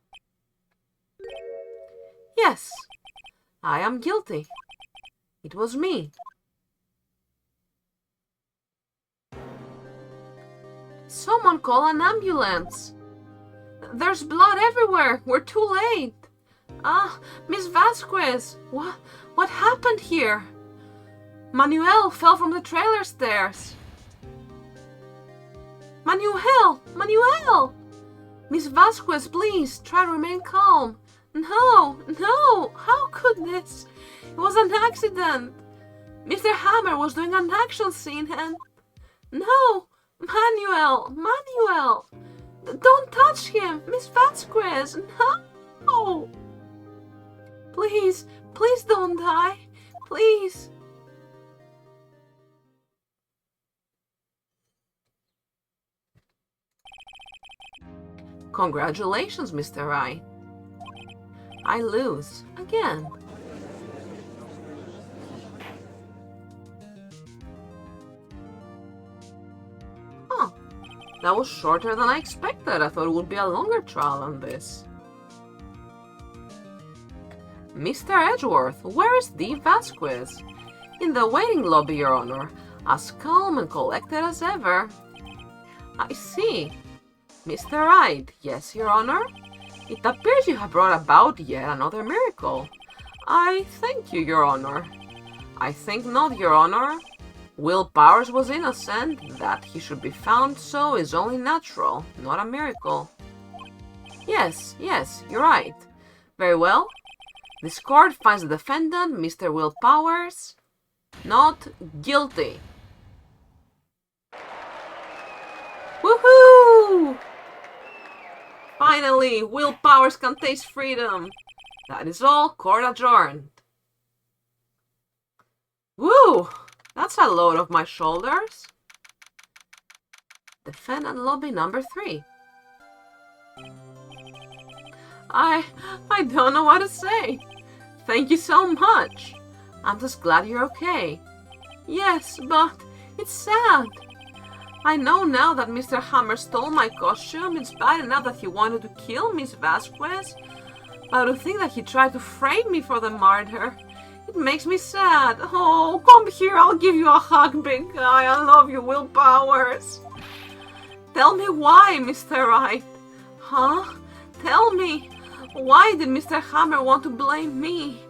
Yes. I am guilty. It was me. Someone call an ambulance. There's blood everywhere. We're too late. Ah, Miss Vasquez. What happened here? Manuel fell from the trailer stairs. Manuel! Miss Vasquez, please, try to remain calm. No, how could this? It was an accident. Mr. Hammer was doing an action scene and... No, Manuel! Don't touch him, Miss Vasquez, no! Please don't die, please. Congratulations, Mr. Wright. I lose again. Huh. That was shorter than I expected. I thought it would be a longer trial than this. Mr. Edgeworth, where is the Vasquez? In the waiting lobby, Your Honor. As calm and collected as ever. I see. Mr. Wright, yes, Your Honor? It appears you have brought about yet another miracle. I thank you, Your Honor. I think not, Your Honor. Will Powers was innocent. That he should be found so is only natural, not a miracle. Yes, you're right. Very well. This court finds the defendant, Mr. Will Powers, not guilty. Woohoo! Finally, Will Powers can taste freedom. That is all. Court adjourned. Woo! That's a load off my shoulders. Defendant lobby number 3. I don't know what to say. Thank you so much. I'm just glad you're okay. Yes, but it's sad. I know now that Mr. Hammer stole my costume. It's bad enough that he wanted to kill Miss Vasquez, but to think that he tried to frame me for the murder, it makes me sad. Oh, come here, I'll give you a hug, big guy. I love you, Will Powers. Tell me why, Mr. Wright. Huh? Tell me, why did Mr. Hammer want to blame me?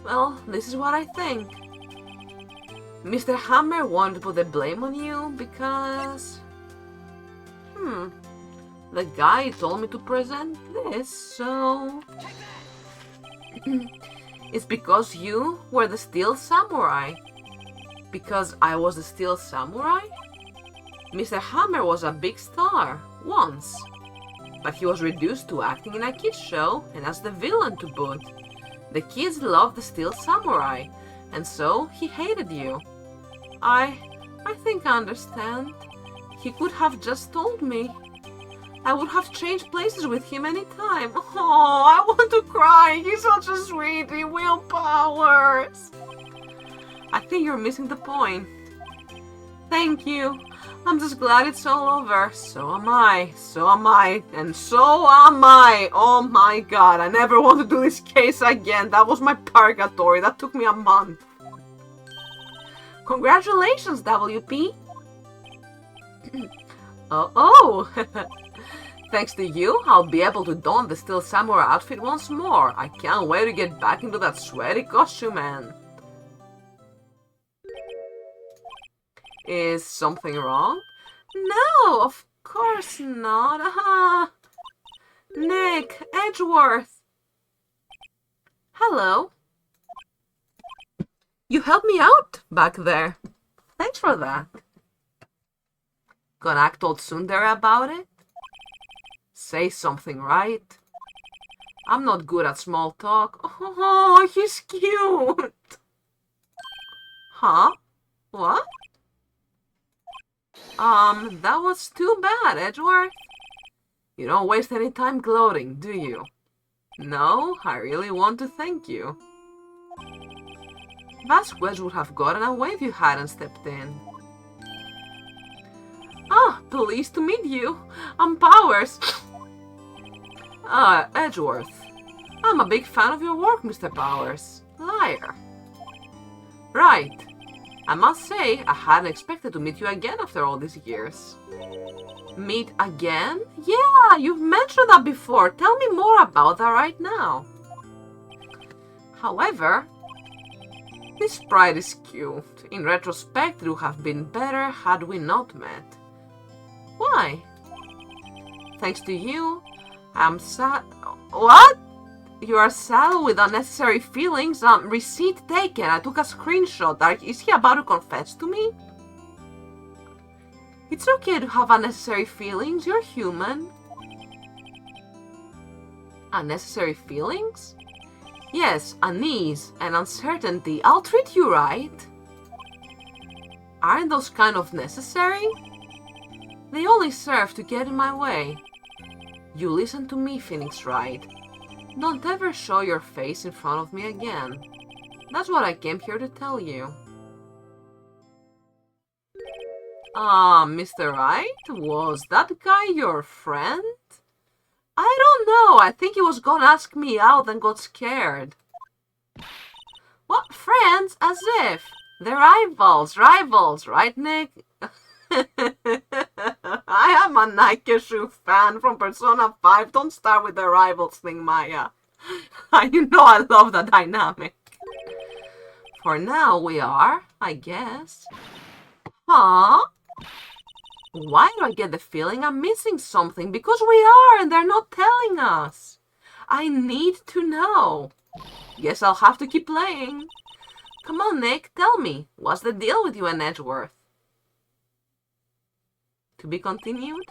Well, this is what I think. Mr. Hammer wanted to put the blame on you because... the guy told me to present this, so... It's because you were the Steel Samurai. Because I was the Steel Samurai? Mr. Hammer was a big star, once. But he was reduced to acting in a kids show, and as the villain to boot. The kids loved the Steel Samurai, and so he hated you. I think I understand. He could have just told me. I would have changed places with him anytime. Oh, I want to cry. He's such a sweetie, Will Powers. I think you're missing the point. Thank you. I'm just glad it's all over. So am I. So am I. And so am I. Oh my god, I never want to do this case again. That was my purgatory. That took me a month. Congratulations, WP. Oh. Thanks to you, I'll be able to don the Steel Samurai outfit once more. I can't wait to get back into that sweaty costume, man. Is something wrong? No, of course not. Nick, Edgeworth. Hello. You helped me out back there. Thanks for that. Gonna act all tsundere about it? Say something, right? I'm not good at small talk. Oh, he's cute. Huh? What? That was too bad, Edgeworth. You don't waste any time gloating, do you? No, I really want to thank you. Vasquez would have gotten away if you hadn't stepped in. Ah, pleased to meet you. I'm Powers. Edgeworth. I'm a big fan of your work, Mr. Powers. Liar. Right. I must say, I hadn't expected to meet you again after all these years. Meet again? Yeah, you've mentioned that before. Tell me more about that right now. However, this sprite is cute. In retrospect, it would have been better had we not met. Why? Thanks to you, I'm sad. What? You are sad with unnecessary feelings? Receipt taken. I took a screenshot. Is he about to confess to me? It's okay to have unnecessary feelings. You're human. Unnecessary feelings? Yes, unease and uncertainty. I'll treat you right. Aren't those kind of necessary? They only serve to get in my way. You listen to me, Phoenix Wright. Don't ever show your face in front of me again. That's what I came here to tell you. Mr. Wright? Was that guy your friend? I don't know. I think he was gonna ask me out and got scared. What friends? As if. They're rivals, right, Nick? I am a Nike-shoe fan from Persona 5. Don't start with the rivals thing, Maya. You know I love the dynamic. For now, we are, I guess. Huh? Why do I get the feeling I'm missing something? Because we are, and they're not telling us. I need to know. Guess I'll have to keep playing. Come on, Nick, tell me. What's the deal with you and Edgeworth? To be continued?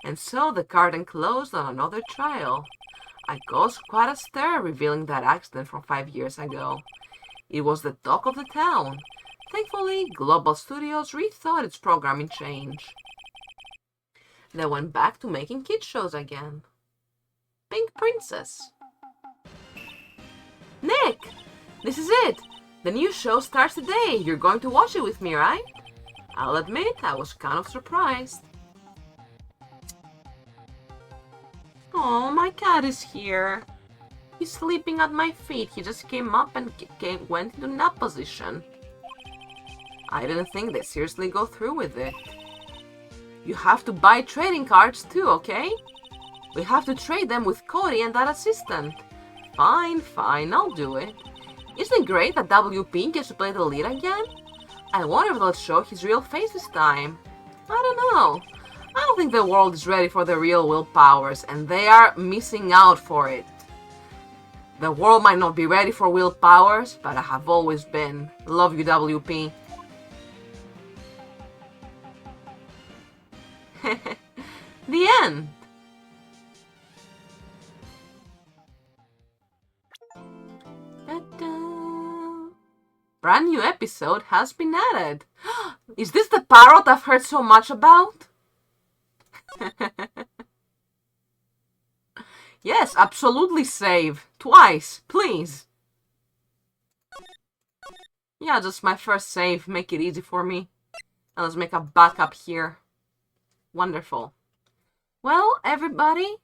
And so the curtain closed on another trial. I caused quite a stir revealing that accident from 5 years ago. It was the talk of the town. Thankfully, Global Studios rethought its programming change. They went back to making kids shows again. Pink Princess. Nick! This is it! The new show starts today. You're going to watch it with me, right? I'll admit, I was kind of surprised. Oh, my cat is here. He's sleeping at my feet. He just came up and went into nap position. I didn't think they'd seriously go through with it. You have to buy trading cards too, okay? We have to trade them with Cody and that assistant. Fine, I'll do it. Isn't it great that WP gets to play the lead again? I wonder if they'll show his real face this time. I don't know. I don't think the world is ready for the real Will Powers, and they are missing out for it. The world might not be ready for Will Powers, but I have always been. Love you, WP. The end. Ta-da. Brand new episode has been added. Is this the parrot I've heard so much about? Yes, absolutely save. Twice, please. Yeah, just my first save. Make it easy for me. And let's make a backup here. Wonderful. Well, everybody,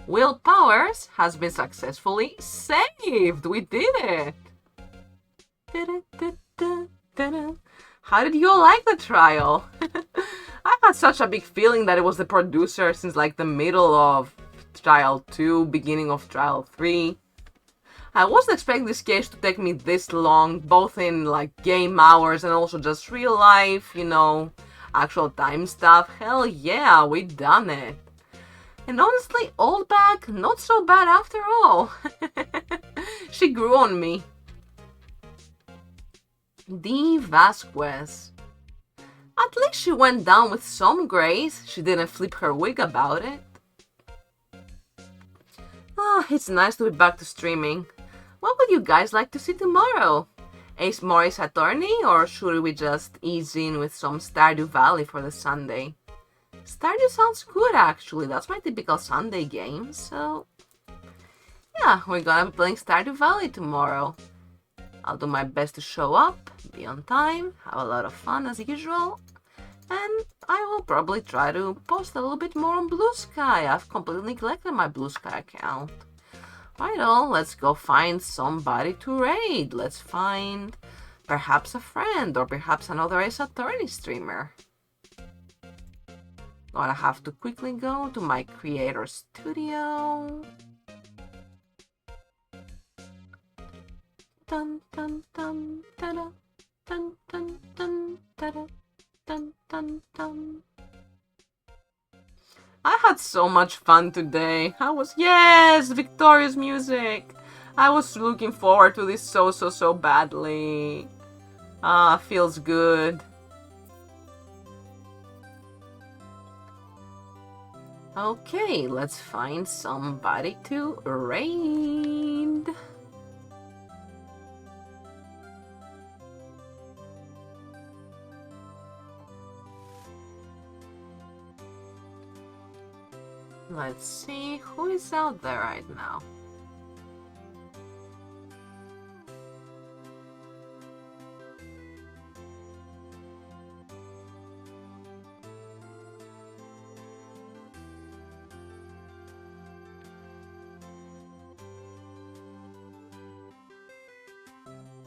Will Powers has been successfully saved. We did it. How did you all like the trial? I had such a big feeling that it was the producer since like the middle of trial 2, beginning of trial 3. I wasn't expecting this case to take me this long, both in like game hours and also just real life, you know, actual time stuff. Hell yeah, we done it. And honestly, old bag, not so bad after all. She grew on me. D. Vasquez. At least she went down with some grace. She didn't flip her wig about it. It's nice to be back to streaming. What would you guys like to see tomorrow? Ace Morris Attorney, or should we just ease in with some Stardew Valley for the Sunday? Stardew sounds good actually, that's my typical Sunday game, so... yeah, we're gonna be playing Stardew Valley tomorrow. I'll do my best to show up, be on time, have a lot of fun as usual, and I will probably try to post a little bit more on Blue Sky. I've completely neglected my Blue Sky account. Right on, let's go find somebody to raid. Let's find perhaps a friend or perhaps another Ace Attorney streamer. Gonna have to quickly go to my creator studio. Dun dun dun da da dun dun dun da da dun dun dun. I had so much fun today. Yes, Victoria's music. I was looking forward to this so badly. Feels good. Okay, let's find somebody to raid. Let's see who is out there right now.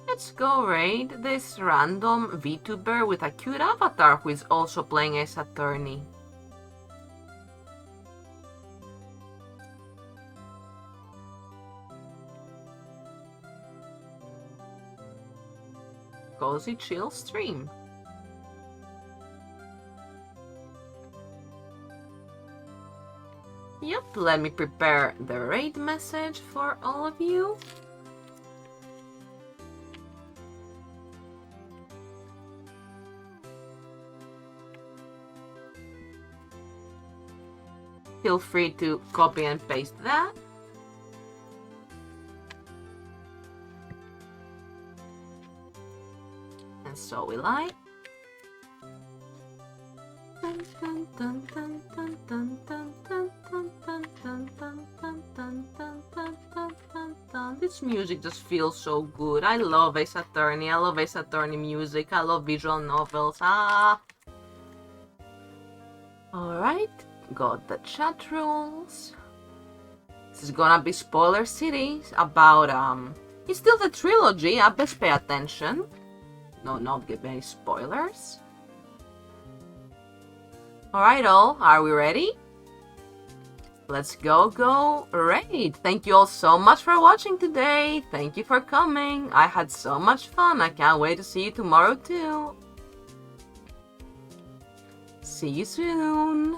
Let's go raid this random VTuber with a cute avatar who is also playing as attorney. cozy chill stream. Yep, let me prepare the raid message for all of you. Feel free to copy and paste that. And so will I. This music just feels so good. I love Ace Attorney. I love Ace Attorney music. I love visual novels. Ah. Alright, got the chat rules. This is gonna be spoiler city about it's still the trilogy. I best pay attention. No, not give any spoilers. Alright all, are we ready? Let's go raid! Thank you all so much for watching today. Thank you for coming. I had so much fun. I can't wait to see you tomorrow too. See you soon.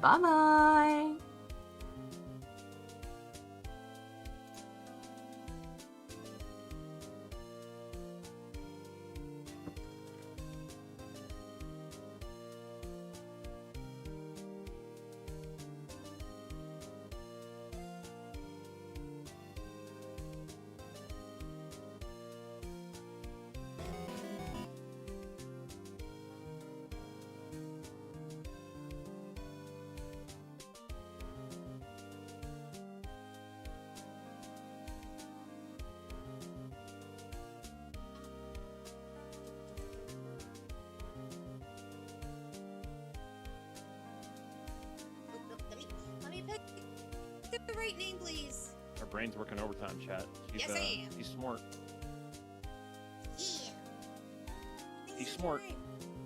Bye bye. The right name, please. Our brain's working overtime, chat. Yes, I am. He's smart. Yeah. He's smart.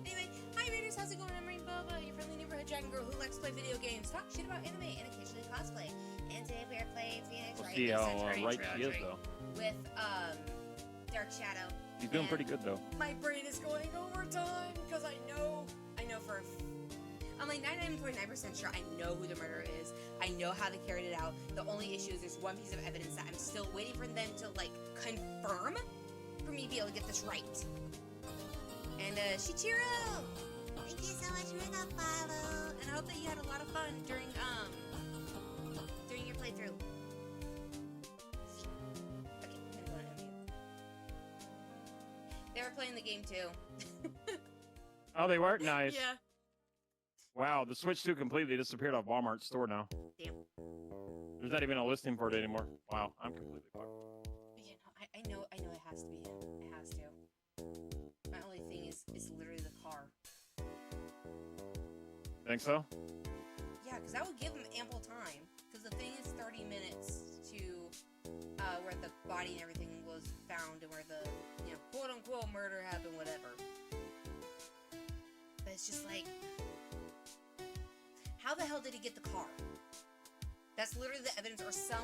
Anyway, hi Raiders, how's it going? I'm Rainbow, your friendly neighborhood dragon girl who likes to play video games, talk shit about anime, and occasionally cosplay. And today we are playing Phoenix We'll Wright. see how right she is, though. With Dark Shadow. He's doing pretty good, though. My brain is going overtime because I know for. I'm like 99.9% sure I know who the murderer is. I know how they carried it out. The only issue is there's one piece of evidence that I'm still waiting for them to, like, confirm for me to be able to get this right. And, Shichiro! Thank you so much for the follow. And I hope that you had a lot of fun during your playthrough. Okay, I'm going to unmute. They were playing the game, too. Oh, they were? Nice. Yeah. Wow, the Switch 2 completely disappeared off Walmart's store now. Damn. There's not even a listing for it anymore. Wow, I'm completely fucked. Yeah, no, I know it has to be him. It has to. My only thing is literally the car. Think so? Yeah, because that would give him ample time. Because the thing is 30 minutes to where the body and everything was found and where the, quote-unquote murder happened, whatever. But it's just like, how the hell did he get the car? That's literally the evidence, or some